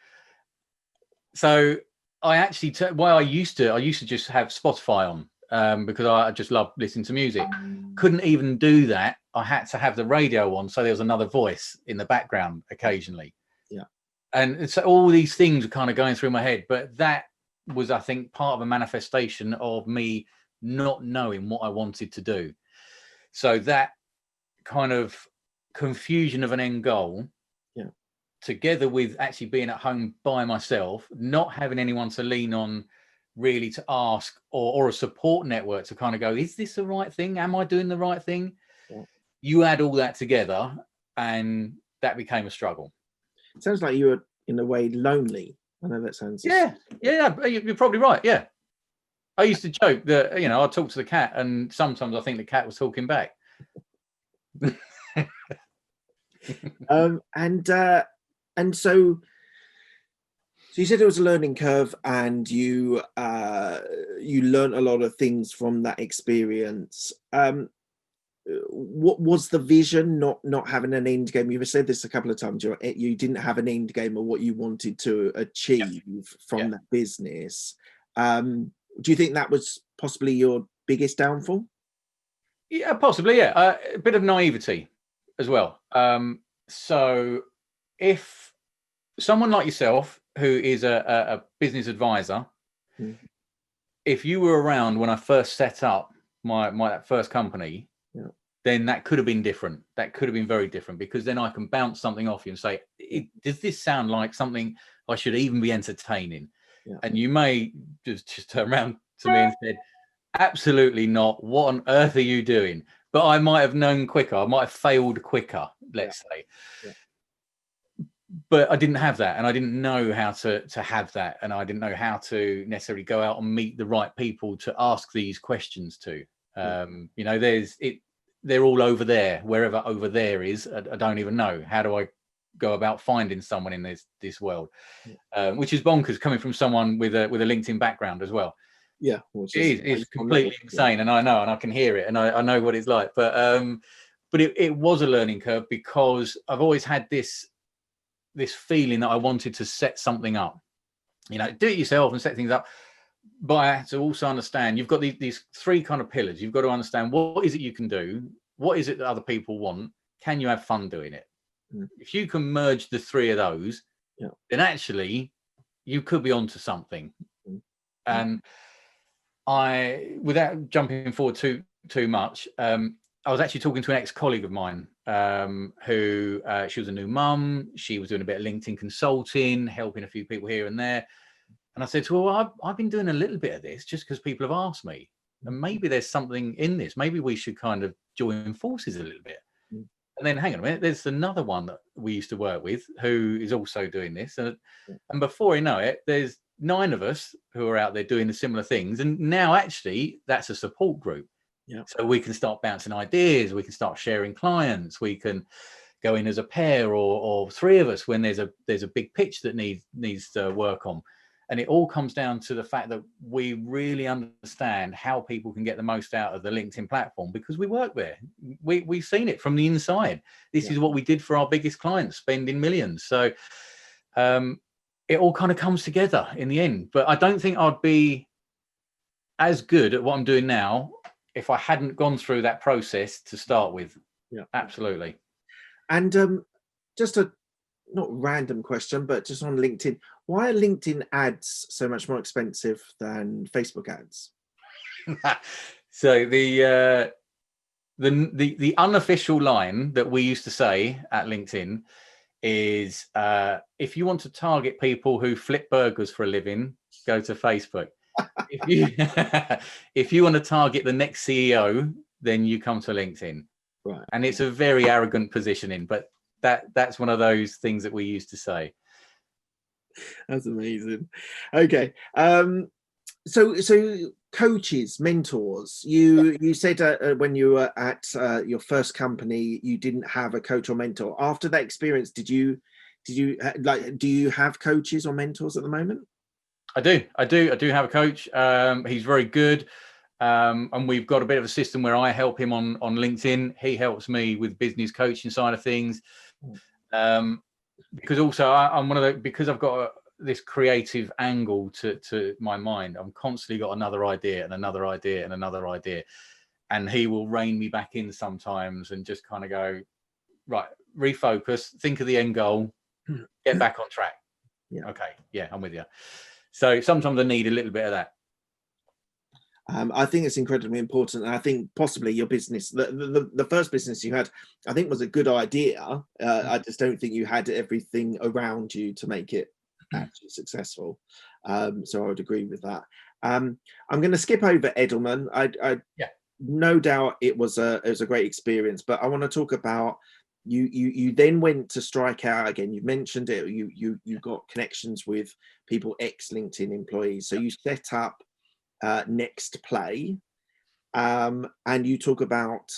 So I actually, I used to just have Spotify on because I just love listening to music. Couldn't even do that. I had to have the radio on, so there was another voice in the background occasionally. Yeah. And so all these things were kind of going through my head, but that was, I think, part of a manifestation of me not knowing what I wanted to do. So that kind of confusion of an end goal, together with actually being at home by myself, not having anyone to lean on really to ask, or a support network to kind of go, is this the right thing? Am I doing the right thing? Yeah. You add all that together, and that became a struggle. It sounds like you were in a way lonely. I know that sounds. Yeah, you're probably right. Yeah. I used to joke that, I talk to the cat, and sometimes I think the cat was talking back. And so you said it was a learning curve, and you learned a lot of things from that experience. What was the vision? Not having an end game. You've said this a couple of times. You didn't have an end game of what you wanted to achieve from that business. Do you think that was possibly your biggest downfall? Yeah, possibly. Yeah, a bit of naivety as well. So if someone like yourself, who is a business advisor, if you were around when I first set up my first company, then that could have been different. That could have been very different, because then I can bounce something off you and say, does this sound like something I should even be entertaining? Yeah. And you may just turn around to me and said, absolutely not. What on earth are you doing? But I might have known quicker. I might have failed quicker, let's say. Yeah. But I didn't have that, and I didn't know how to have that, and I didn't know how to necessarily go out and meet the right people to ask these questions to. They're all over there, wherever over there is. I don't even know. How do I go about finding someone in this world? Which is bonkers, coming from someone with a LinkedIn background as well. Yeah, it's completely insane, and I know, and I can hear it, and I know what it's like. But it was a learning curve, because I've always had this feeling that I wanted to set something up, do it yourself and set things up. But I had to also understand, you've got these three kind of pillars. You've got to understand, what is it you can do? What is it that other people want? Can you have fun doing it? If you can merge the three of those, then actually you could be onto something. And without jumping forward too much, I was actually talking to an ex-colleague of mine, who she was a new mum. She was doing a bit of LinkedIn consulting, helping a few people here and there. And I said to her, well, I've been doing a little bit of this just because people have asked me. And maybe there's something in this. Maybe we should kind of join forces a little bit. And then, hang on a minute, there's another one that we used to work with who is also doing this. And before you know it, there's 9 of us who are out there doing the similar things. And now actually that's a support group. Yeah. So we can start bouncing ideas. We can start sharing clients. We can go in as a pair or 3 of us when there's a big pitch that needs to work on. And it all comes down to the fact that we really understand how people can get the most out of the LinkedIn platform, because we work there. We've seen it from the inside. This is what we did for our biggest clients, spending millions. So it all kind of comes together in the end. But I don't think I'd be as good at what I'm doing now if I hadn't gone through that process to start with. Yeah, absolutely. And just a not random question, but just on LinkedIn, why are LinkedIn ads so much more expensive than Facebook ads? So the unofficial line that we used to say at LinkedIn is, if you want to target people who flip burgers for a living, go to Facebook. If you want to target the next CEO, then you come to LinkedIn. Right. And it's a very arrogant positioning, but that's one of those things that we used to say. That's amazing. Okay. So coaches, mentors, you said when you were at your first company, you didn't have a coach or mentor. After that experience, do you have coaches or mentors at the moment? I do have a coach. He's very good. And we've got a bit of a system where I help him on LinkedIn. He helps me with business coaching side of things. Because also I'm because I've got this creative angle to my mind. I'm constantly got another idea and another idea and another idea. And he will rein me back in sometimes and just kind of go, right, refocus, think of the end goal, get back on track. Yeah. Okay. Yeah, I'm with you. So sometimes I need a little bit of that. I think it's incredibly important. And I think possibly your business, the first business you had, I think was a good idea. I just don't think you had everything around you to make it actually successful. So I would agree with that. I'm going to skip over Edelman. Yeah. No doubt it was a great experience, but I want to talk about you then went to Strike Out again. You mentioned it. You got connections with people, ex LinkedIn employees. So you set up Next Play, and you talk about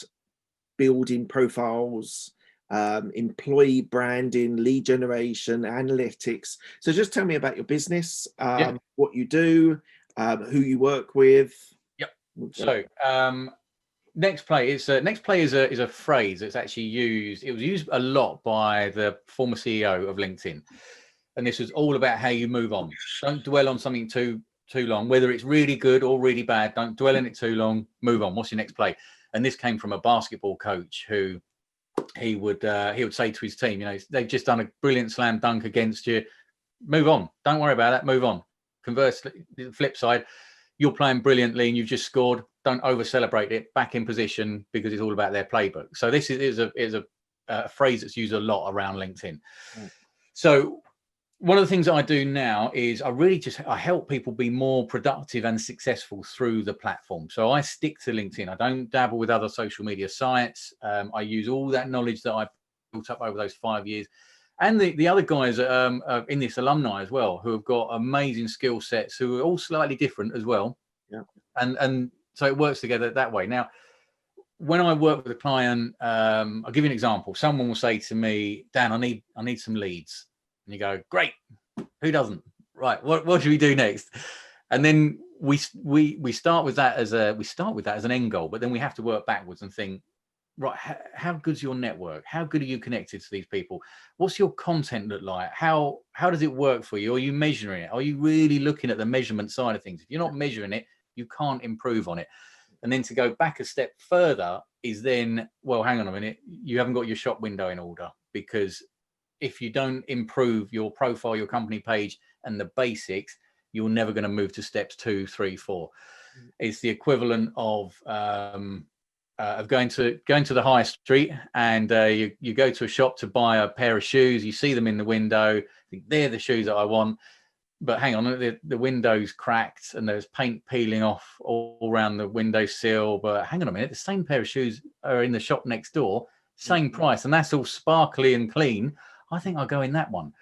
building profiles, employee branding, lead generation, analytics. So just tell me about your business, what you do, who you work with. Yep. So Next Play is a phrase that's actually used. It was used a lot by the former CEO of LinkedIn, and this was all about how you move on. Don't dwell on something too long, whether it's really good or really bad. Don't dwell on it too long. Move on. What's your next play? And this came from a basketball coach who he would say to his team, they've just done a brilliant slam dunk against you. Move on. Don't worry about that. Move on. Conversely, the flip side, you're playing brilliantly and you've just scored. Don't over celebrate it. Back in position, because it's all about their playbook. So this is a phrase that's used a lot around LinkedIn. Mm. So one of the things that I do now is I help people be more productive and successful through the platform. So I stick to LinkedIn. I don't dabble with other social media sites. I use all that knowledge that I built up over those 5 years. And the other guys in this alumni as well, who have got amazing skill sets, who are all slightly different as well. Yeah. And so it works together that way. Now, when I work with a client, I'll give you an example. Someone will say to me, Dan, I need some leads. And you go, great. Who doesn't? Right. What should we do next? And then we start with that as an end goal, but then we have to work backwards and think, right, how good's your network? How good are you connected to these people? What's your content look like? How does it work for you? Are you measuring it? Are you really looking at the measurement side of things? If you're not measuring it, you can't improve on it. And then to go back a step further is then, well, hang on a minute, you haven't got your shop window in order, because if you don't improve your profile, your company page, and the basics, you're never going to move to steps 2, 3, 4. It's the equivalent of going to the high street, and you go to a shop to buy a pair of shoes. You see them in the window, think they're the shoes that I want, but hang on, the window's cracked and there's paint peeling off all around the windowsill. But hang on a minute, the same pair of shoes are in the shop next door, same price, and that's all sparkly and clean. I think I'll go in that one.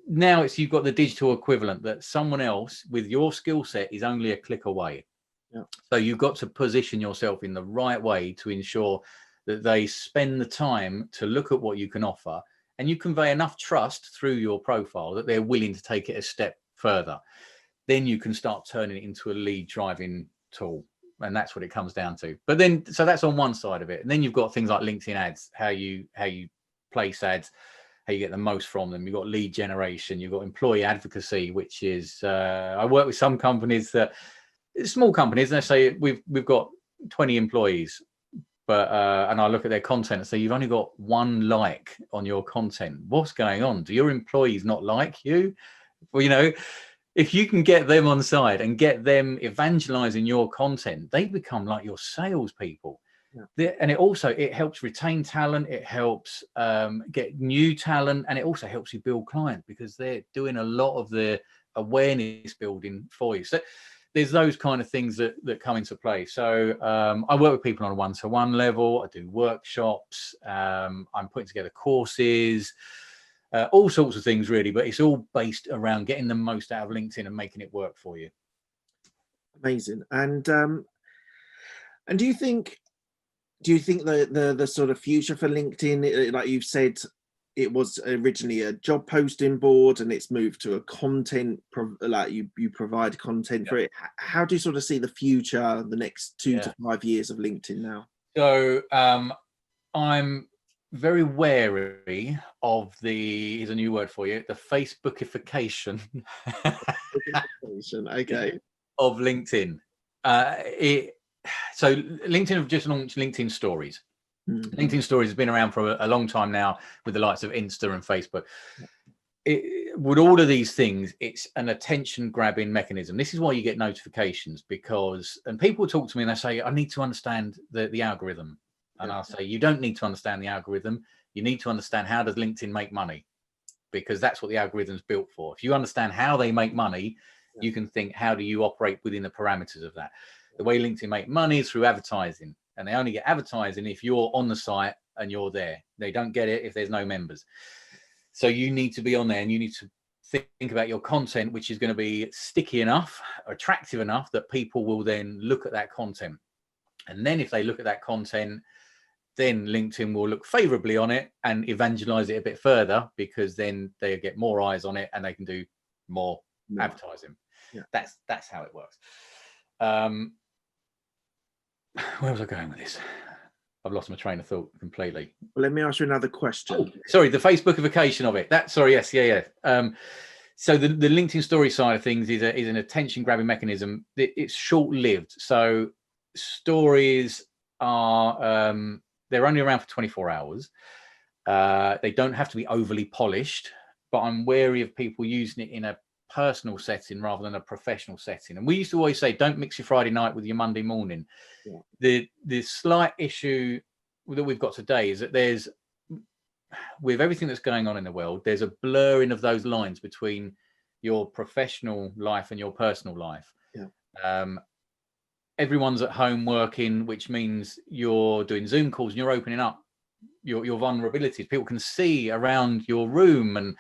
Now you've got the digital equivalent that someone else with your skill set is only a click away. Yeah. So you've got to position yourself in the right way to ensure that they spend the time to look at what you can offer, and you convey enough trust through your profile that they're willing to take it a step further. Then you can start turning it into a lead driving tool. And that's what it comes down to. But then, so that's on one side of it. And then you've got things like LinkedIn ads, how you place ads, how you get the most from them. You've got lead generation, you've got employee advocacy, which is, I work with some companies that, small companies, and they say we've got 20 employees, but and I look at their content and say, you've only got 1 like on your content. What's going on? Do your employees not like you? Well, if you can get them on side and get them evangelizing your content, they become like your salespeople. Yeah. And it helps retain talent. It helps get new talent, and it also helps you build clients, because they're doing a lot of the awareness building for you. So there's those kind of things that come into play. So I work with people on a one-to-one level. I do workshops. I'm putting together courses. All sorts of things, really, but it's all based around getting the most out of LinkedIn and making it work for you. Amazing. And do you think the sort of future for LinkedIn, like you've said, it was originally a job posting board and it's moved to a content, like you provide content for it. How do you sort of see the future, the next 2 to 5 years of LinkedIn now? So I'm very wary of here's a new word for you, the Facebookification okay. of LinkedIn. So LinkedIn have just launched LinkedIn Stories. Mm-hmm. LinkedIn Stories has been around for a long time now with the likes of Insta and Facebook. With all of these things, it's an attention grabbing mechanism. This is why you get notifications, and people talk to me and they say, I need to understand the algorithm. And I'll say, you don't need to understand the algorithm. You need to understand, how does LinkedIn make money? Because that's what the algorithm's built for. If you understand how they make money, You can think, how do you operate within the parameters of that? The way LinkedIn make money is through advertising, and they only get advertising if you're on the site and you're there. They don't get it if there's no members. So you need to be on there, and you need to think about your content, which is going to be sticky enough, attractive enough that people will then look at that content. And then if they look at that content, then LinkedIn will look favorably on it and evangelize it a bit further, because then they get more eyes on it and they can do more advertising. Yeah. That's how it works. Where was I going with this? I've lost my train of thought completely. Well, let me ask you another question. Oh, sorry, the Facebookification of it. So the LinkedIn story side of things is an attention grabbing mechanism. It's short lived. So stories are they're only around for 24 hours. They don't have to be overly polished, but I'm wary of people using it in a personal setting rather than a professional setting. And we used to always say, don't mix your Friday night with your Monday morning. Yeah. The slight issue that we've got today is that there's, with everything that's going on in the world, there's a blurring of those lines between your professional life and your personal life. Yeah. Everyone's at home working, which means you're doing Zoom calls and you're opening up your vulnerabilities. People can see around your room and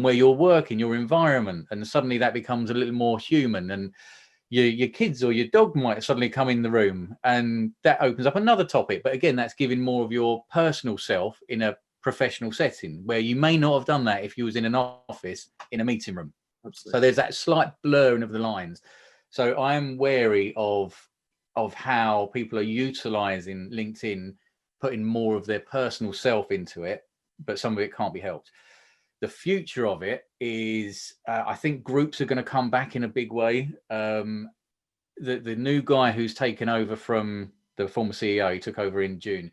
where you're working, your environment, and suddenly that becomes a little more human. And your kids or your dog might suddenly come in the room, and that opens up another topic. But again, that's giving more of your personal self in a professional setting, where you may not have done that if you was in an office in a meeting room. Absolutely. So there's that slight blurring of the lines. So I am wary of how people are utilizing LinkedIn, putting more of their personal self into it, but some of it can't be helped. The future of it is, I think groups are going to come back in a big way. The new guy who's taken over from the former CEO, he took over in June,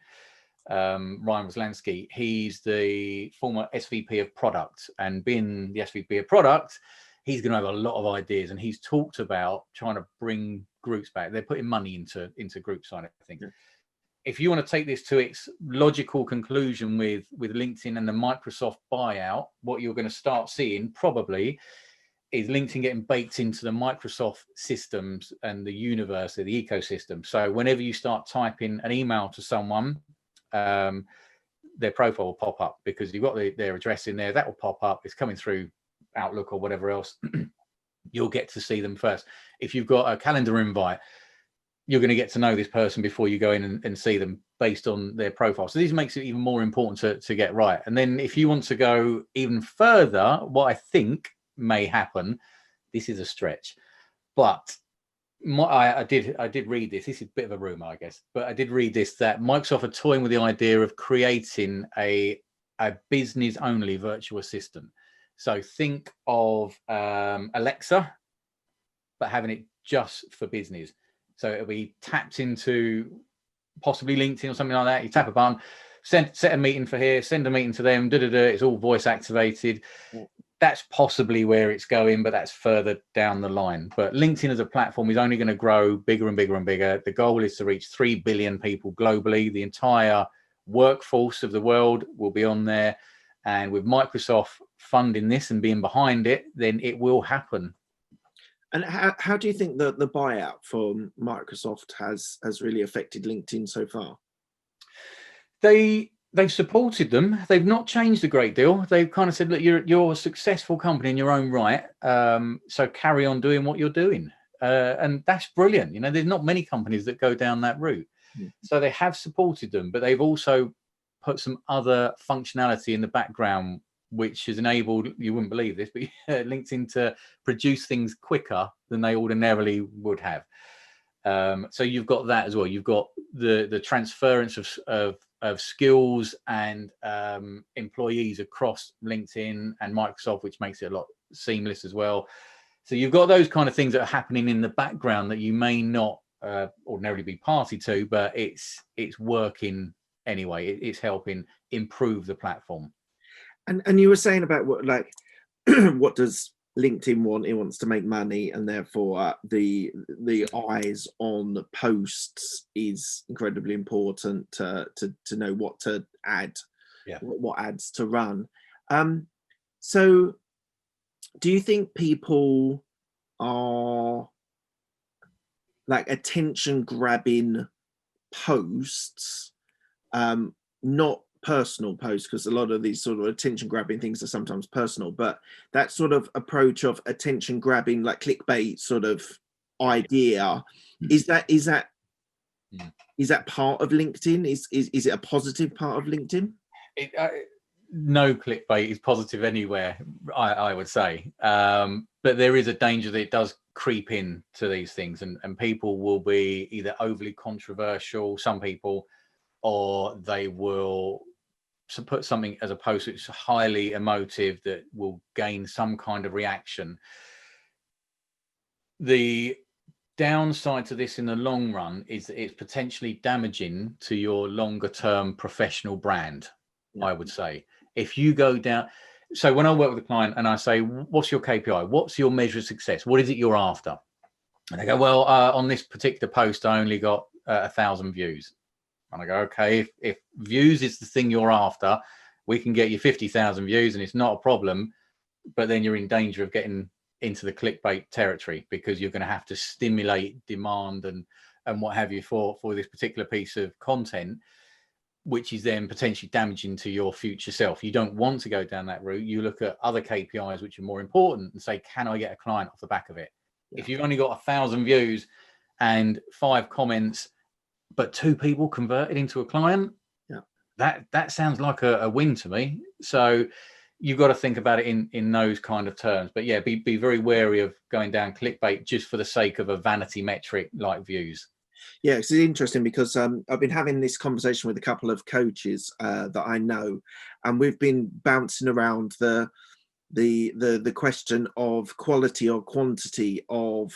Ryan Roslansky, he's the former SVP of product, and being the SVP of product, he's going to have a lot of ideas, and he's talked about trying to bring groups back. They're putting money into groups, I think. Yeah. If you want to take this to its logical conclusion with LinkedIn and the Microsoft buyout, what you're going to start seeing probably is LinkedIn getting baked into the Microsoft systems and the universe of the ecosystem. So whenever you start typing an email to someone, their profile will pop up because you've got their address in there. That will pop up. It's coming through Outlook or whatever else. You'll get to see them first. If you've got a calendar invite, you're going to get to know this person before you go in and see them based on their profile. So this makes it even more important to get right. And then if you want to go even further, what I think may happen, this is a stretch, but I did read this. This is a bit of a rumor, I guess, but I did read this, that Microsoft are toying with the idea of creating a business only virtual assistant. So think of Alexa, but having it just for business. So it'll be tapped into possibly LinkedIn or something like that. You tap a button, set a meeting for here, send a meeting to them, it's all voice activated. That's possibly where it's going, but that's further down the line. But LinkedIn as a platform is only going to grow bigger and bigger and bigger. The goal is to reach 3 billion people globally. The entire workforce of the world will be on there. And with Microsoft funding this and being behind it, then it will happen. And how do you think that the buyout from Microsoft has really affected LinkedIn so far? They've supported them. They've not changed a great deal. They've kind of said, look, you're a successful company in your own right, so carry on doing what you're doing. And that's brilliant. There's not many companies that go down that route. Mm-hmm. So they have supported them, but they've also put some other functionality in the background, which has enabled, you wouldn't believe this, but LinkedIn to produce things quicker than they ordinarily would have. So you've got that as well. You've got the transference of skills and employees across LinkedIn and Microsoft, which makes it a lot seamless as well. So you've got those kind of things that are happening in the background that you may not ordinarily be party to, but it's working anyway. It's helping improve the platform. And you were saying about what what does LinkedIn want? It wants to make money, and therefore the eyes on the posts is incredibly important to know what to add, what ads to run. So do you think people are like attention grabbing posts, not personal posts, because a lot of these sort of attention grabbing things are sometimes personal, but that sort of approach of attention grabbing, like clickbait sort of idea, is that part of LinkedIn? Is it a positive part of LinkedIn? No clickbait is positive anywhere, I would say, but there is a danger that it does creep in to these things, and people will be either overly controversial, some people, or they will put something as a post that's highly emotive that will gain some kind of reaction. The downside to this in the long run is that it's potentially damaging to your longer term professional brand. Yeah. I would say if you go down, so when I work with a client and I say, what's your KPI, what's your measure of success, what is it you're after, and they go, well, on this particular post I only got 1,000 views. And I go, okay, if views is the thing you're after, we can get you 50,000 views and it's not a problem, but then you're in danger of getting into the clickbait territory, because you're going to have to stimulate demand and what have you for this particular piece of content, which is then potentially damaging to your future self. You don't want to go down that route. You look at other KPIs which are more important and say, can I get a client off the back of it? Yeah. If you've only got 1,000 views and 5 comments, but 2 people converted into a client, yeah, that sounds like a win to me. So you've got to think about it in those kind of terms. But yeah, be very wary of going down clickbait just for the sake of a vanity metric like views. Yeah, it's interesting because I've been having this conversation with a couple of coaches that I know, and we've been bouncing around the question of quality or quantity of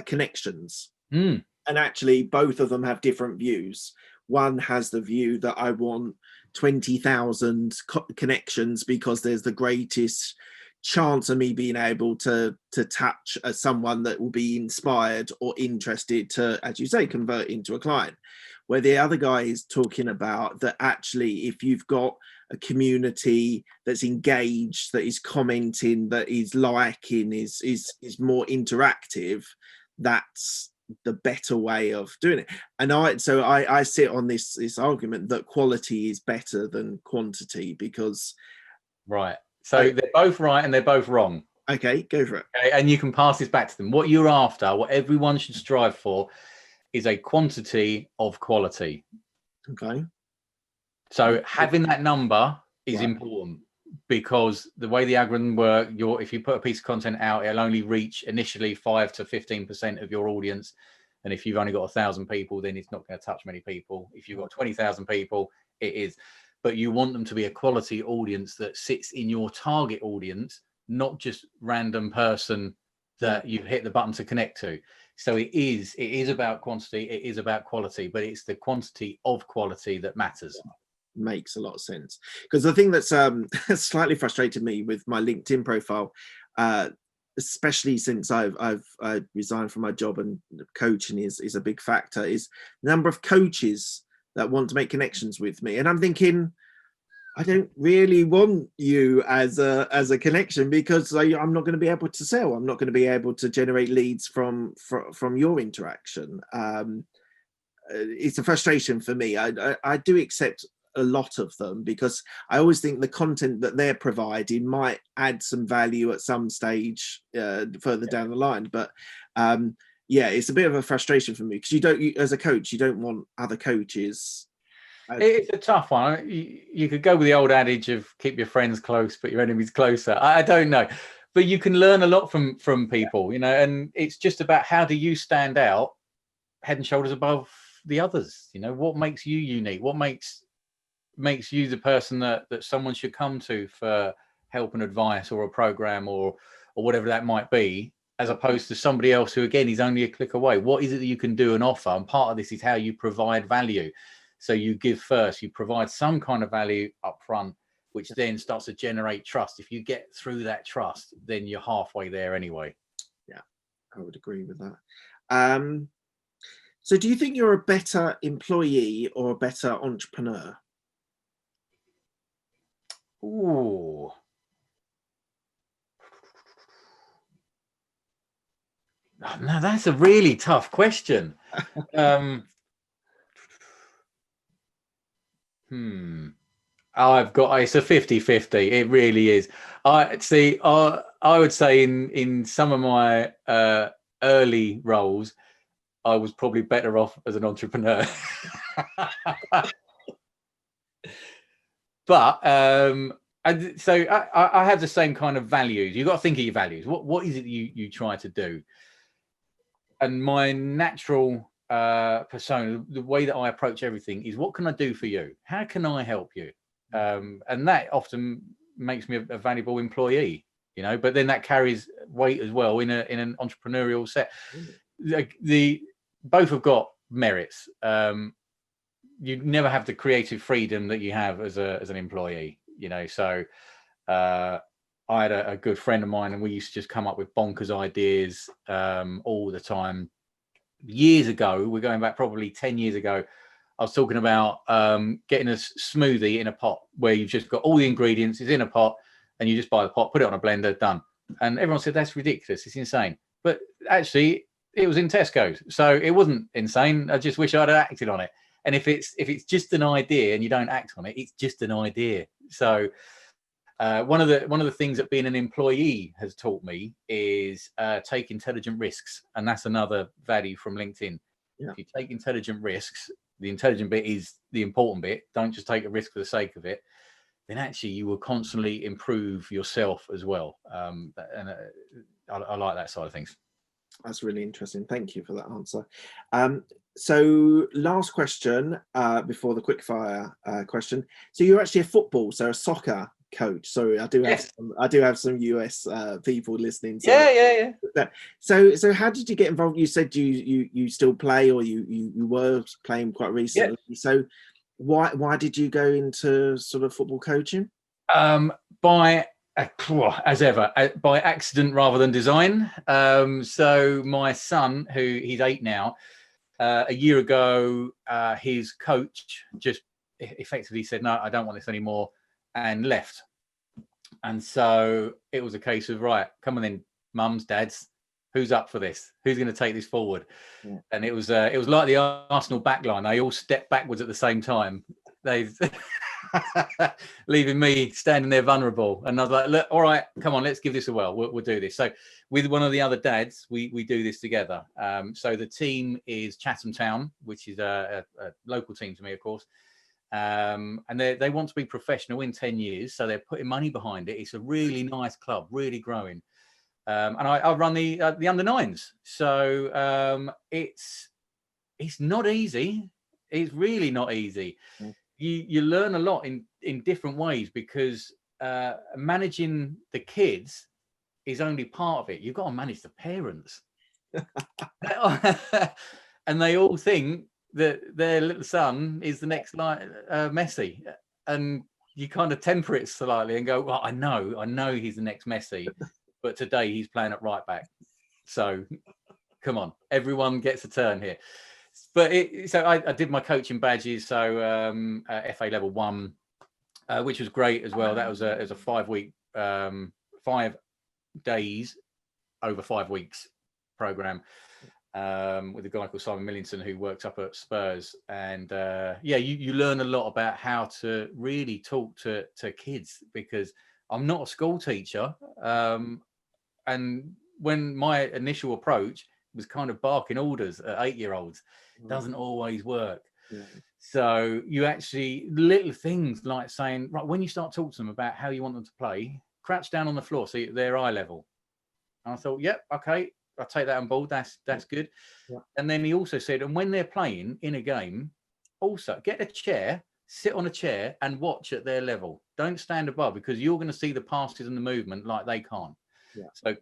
connections. And actually both of them have different views. One has the view that I want 20,000 connections because there's the greatest chance of me being able to touch someone that will be inspired or interested to, as you say, convert into a client. Where the other guy is talking about that actually, if you've got a community that's engaged, that is commenting, that is liking, is more interactive, that's the better way of doing it. And I sit on this argument that quality is better than quantity, because right, so they're both right and they're both wrong. Okay, go for it. Okay, and you can pass this back to them. What you're after, what everyone should strive for, is a quantity of quality. Okay, so having that number is important, because the way the algorithm works, if you put a piece of content out, it'll only reach initially 5 to 15% of your audience. And if you've only got 1,000 people, then it's not going to touch many people. If you've got 20,000 people, it is. But you want them to be a quality audience that sits in your target audience, not just random person that you've hit the button to connect to. So it is about quantity, it is about quality, but it's the quantity of quality that matters. Makes a lot of sense. Because the thing that's slightly frustrated me with my LinkedIn profile, especially since I've resigned from my job, and coaching is a big factor, is the number of coaches that want to make connections with me. And I'm thinking, I don't really want you as a connection, because I'm not going to be able to sell. I'm not going to be able to generate leads from your interaction. It's a frustration for me. I do accept a lot of them, because I always think the content that they're providing might add some value at some stage further down the line. But it's a bit of a frustration for me, because as a coach, you don't want other coaches. It's a tough one. You could go with the old adage of keep your friends close, but your enemies closer. I don't know, but you can learn a lot from people, and it's just about how do you stand out head and shoulders above the others. What makes you unique? What makes you the person that someone should come to for help and advice, or a program, or whatever that might be, as opposed to somebody else who, again, is only a click away. What is it that you can do and offer? And part of this is how you provide value. So you give first, you provide some kind of value up front, which then starts to generate trust. If you get through that trust, then you're halfway there anyway. Yeah, I would agree with that. So do you think you're a better employee or a better entrepreneur? Ooh. Oh, no, that's a really tough question. I've got, it's a 50-50. It really is. I see. I would say in some of my early roles, I was probably better off as an entrepreneur. But and so I have the same kind of values. You've got to think of your values. What is it you try to do? And my natural persona, the way that I approach everything is, what can I do for you? How can I help you? And that often makes me a valuable employee, you know. But then that carries weight as well in an entrepreneurial set. The both have got merits. You never have the creative freedom that you have as an employee, you know. So I had a good friend of mine, and we used to just come up with bonkers ideas all the time. Years ago, we're going back probably 10 years ago, I was talking about getting a smoothie in a pot where you've just got all the ingredients, it's in a pot, and you just buy the pot, put it on a blender, done. And everyone said, that's ridiculous, it's insane. But actually, it was in Tesco's, so it wasn't insane. I just wish I'd acted on it. And if it's just an idea and you don't act on it, it's just an idea. So one of the things that being an employee has taught me is take intelligent risks, and that's another value from LinkedIn. Yeah. If you take intelligent risks, the intelligent bit is the important bit. Don't just take a risk for the sake of it. Then actually you will constantly improve yourself as well. And I like that side of things. That's really interesting. Thank you for that answer. So last question before the quickfire question. So you're actually a soccer coach. Sorry, I do have some US people listening. So yeah. So how did you get involved? You said you still play, or you were playing quite recently. Yeah. So why did you go into sort of football coaching? By accident rather than design. So my son, he's 8 now, a year ago, his coach just effectively said, no, I don't want this anymore, and left. And so it was a case of, right, come on in, mums, dads, who's up for this? Who's going to take this forward? Yeah. And it was like the Arsenal backline. They all stepped backwards at the same time. They leaving me standing there vulnerable. And I was like, look, all right, come on, let's give this a whirl. We'll do this. So with one of the other dads, we do this together. So the team is Chatham Town, which is a local team to me, of course. And they want to be professional in 10 years. So they're putting money behind it. It's a really nice club, really growing. And I run the under 9s. So it's not easy. It's really not easy. Mm. You learn a lot in different ways, because managing the kids is only part of it. You've got to manage the parents. And they all think that their little son is the next Messi. And you kind of temper it slightly and go, well, I know he's the next Messi, but today he's playing at right back. So come on, everyone gets a turn here. But so I did my coaching badges, so FA level 1, which was great as well. That was a 5-week, 5 days over 5 weeks program with a guy called Simon Millington, who works up at Spurs. And you learn a lot about how to really talk to kids, because I'm not a school teacher. And when my initial approach was kind of barking orders at 8-year-olds, doesn't always work. Yeah. So you actually, little things like saying, right, when you start talking to them about how you want them to play, crouch down on the floor so they're eye level. And I thought, yep, okay, I'll take that on board. That's good. Yeah. And then he also said, and when they're playing in a game, also get a chair, sit on a chair and watch at their level. Don't stand above, because you're going to see the passes and the movement like they can't. Yeah. So,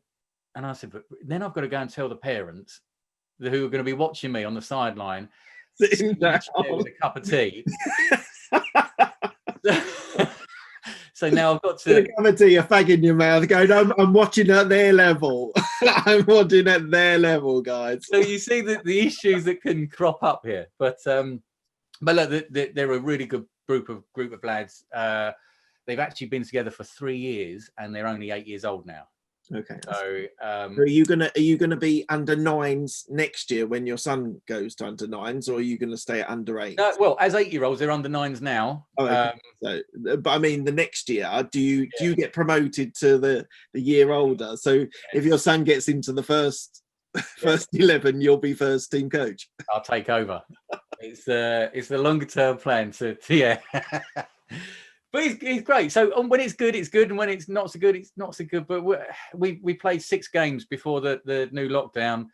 and I said, but then I've got to go and tell the parents who are going to be watching me on the sideline, sitting down with a cup of tea. So now I've got to. A cup of tea, a fag in your mouth, going, I'm watching at their level. I'm watching at their level, guys. So you see the issues that can crop up here, but look, they're a really good group of lads. They've actually been together for 3 years, and they're only 8 years old now. Okay. So Are you gonna be under nines next year when your son goes to under nines, or are you gonna stay at under eight? no, well, as 8-year-olds, they're under nines now. Oh, okay. So, but I mean, the next year, do you get promoted to the year older? So if your son gets into the first 11, you'll be first team coach. I'll take over. It's the longer term plan to yeah. But he's great. So when it's good, and when it's not so good, it's not so good. But we played 6 games before the new lockdown.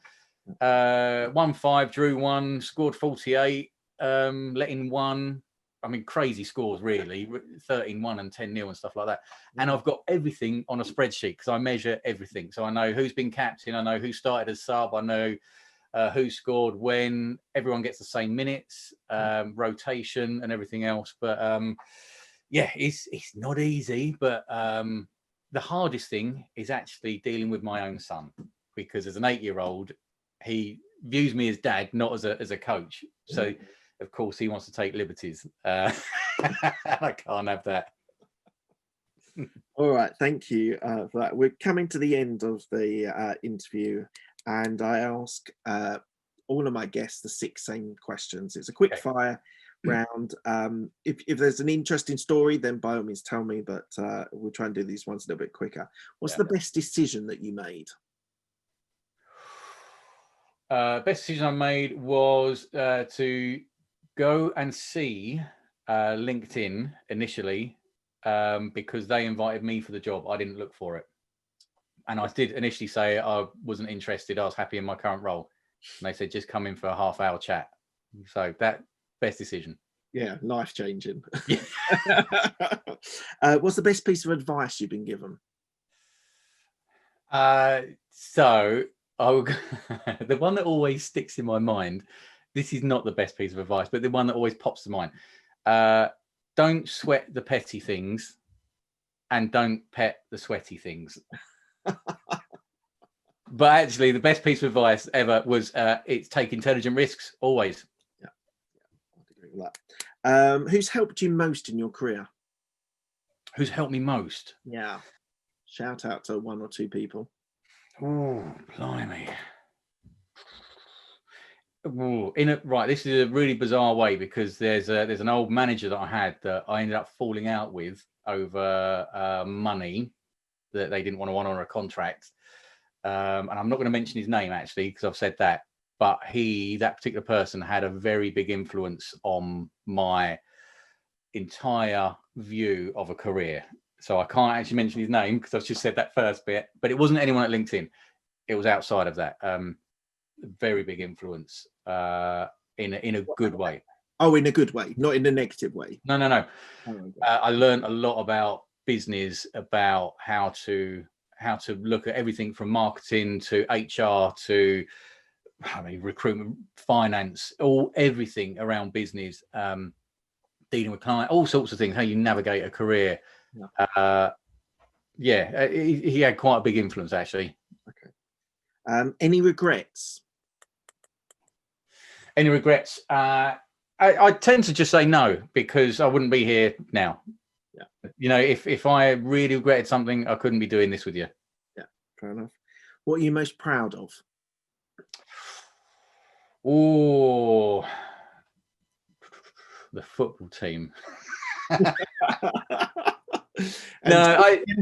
Won 5, drew 1, scored 48, let in 1. I mean, crazy scores, really. 13-1 and 10-0 and stuff like that. And I've got everything on a spreadsheet because I measure everything. So I know who's been captain. I know who started as sub. I know who scored when. Everyone gets the same minutes, rotation and everything else. But yeah, it's not easy. But the hardest thing is actually dealing with my own son, because as an 8-year-old, he views me as dad, not as a coach. So of course he wants to take liberties. I can't have that. All right, thank you for that. We're coming to the end of the interview, and I ask all of my guests the 6 same questions. It's a quick fire round. If there's an interesting story, then by all means tell me, but we'll try and do these ones a little bit quicker. What's the best decision that you made? Best decision I made was to go and see LinkedIn initially, because they invited me for the job. I didn't look for it. And I did initially say I wasn't interested. I was happy in my current role. And they said, just come in for a half-hour chat. So that best decision. Yeah, life-changing. Yeah. What's the best piece of advice you've been given? So the one that always sticks in my mind, this is not the best piece of advice, but the one that always pops to mind. Don't sweat the petty things and don't pet the sweaty things. But actually, the best piece of advice ever was it's take intelligent risks always. Yeah, I agree with that. Who's helped you most in your career? Who's helped me most? Yeah. Shout out to 1 or 2 people. Oh, blimey. Ooh, right, this is a really bizarre way, because there's an old manager that I had that I ended up falling out with over money that they didn't want to honour a contract. And I'm not going to mention his name, actually, because I've said that. But that particular person had a very big influence on my entire view of a career. So I can't actually mention his name because I've just said that first bit. But it wasn't anyone at LinkedIn. It was outside of that. Very big influence in a good way. Oh, in a good way, not in a negative way. No. Oh, I learned a lot about business, about how to look at everything from marketing to HR to recruitment, finance, everything around business, dealing with clients, all sorts of things, how you navigate a career. He had quite a big influence, actually. Okay. Any regrets? Any regrets? I tend to just say no, because I wouldn't be here now. Yeah. You know, if I really regretted something, I couldn't be doing this with you. Yeah, fair enough. What are you most proud of? Oh, the football team. In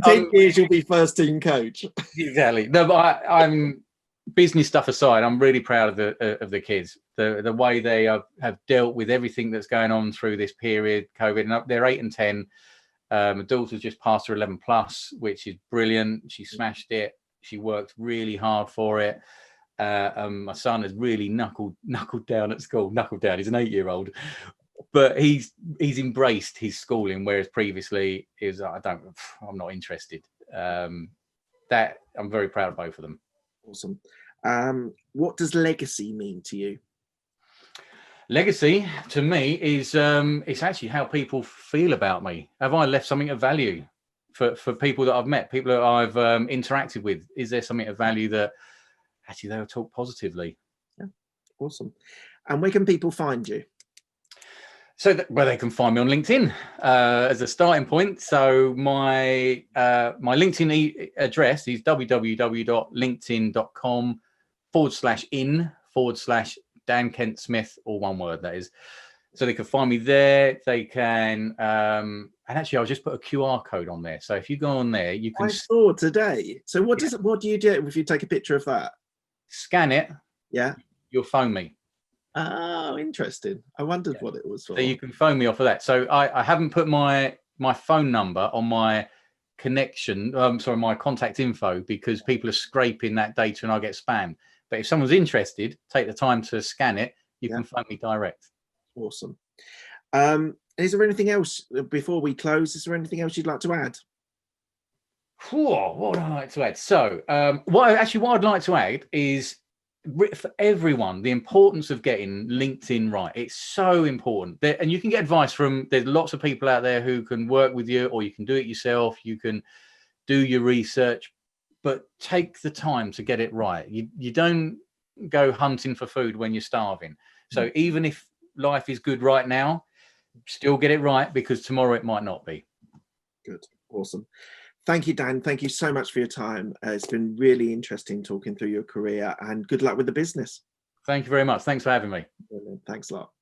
10 years you'll be first team coach. Exactly. No, but I'm business stuff aside, I'm really proud of the kids. The way they have dealt with everything that's going on through this period, COVID. And they're 8 and 10. My daughter's just passed her 11 plus, which is brilliant. She smashed it. She worked really hard for it. My son has really knuckled down at school. Knuckled down. He's an 8-year-old, but he's embraced his schooling, whereas previously I'm not interested. That I'm very proud of both of them. Awesome. What does legacy mean to you? Legacy to me is it's actually how people feel about me. Have I left something of value for people that I've met, people that I've interacted with? Is there something of value that actually they'll talk positively? Yeah, awesome. And where can people find you? So where they can find me on LinkedIn as a starting point. So my LinkedIn address is www.linkedin.com/in/Dan Kent Smith, all one word, that is. So they can find me there. They can, and actually, I'll just put a QR code on there. So if you go on there, you can. I saw today. So what do you do if you take a picture of that? Scan it. Yeah. You'll phone me. Oh, interesting. I wondered what it was for. So you can phone me off of that. So I haven't put my phone number on my connection. My contact info, because people are scraping that data and I get spam. But if someone's interested, take the time to scan it. You can phone me direct. Awesome. Is there anything else before we close? Is there anything else you'd like to add? What would I like to add? So what I'd like to add is, for everyone, the importance of getting LinkedIn right. It's so important. And you can get advice there's lots of people out there who can work with you, or you can do it yourself. You can do your research, but take the time to get it right. You don't go hunting for food when you're starving. So even if life is good right now, still get it right, because tomorrow it might not be. Good. Awesome. Thank you, Dan. Thank you so much for your time. It's been really interesting talking through your career, and good luck with the business. Thank you very much. Thanks for having me. Thanks a lot.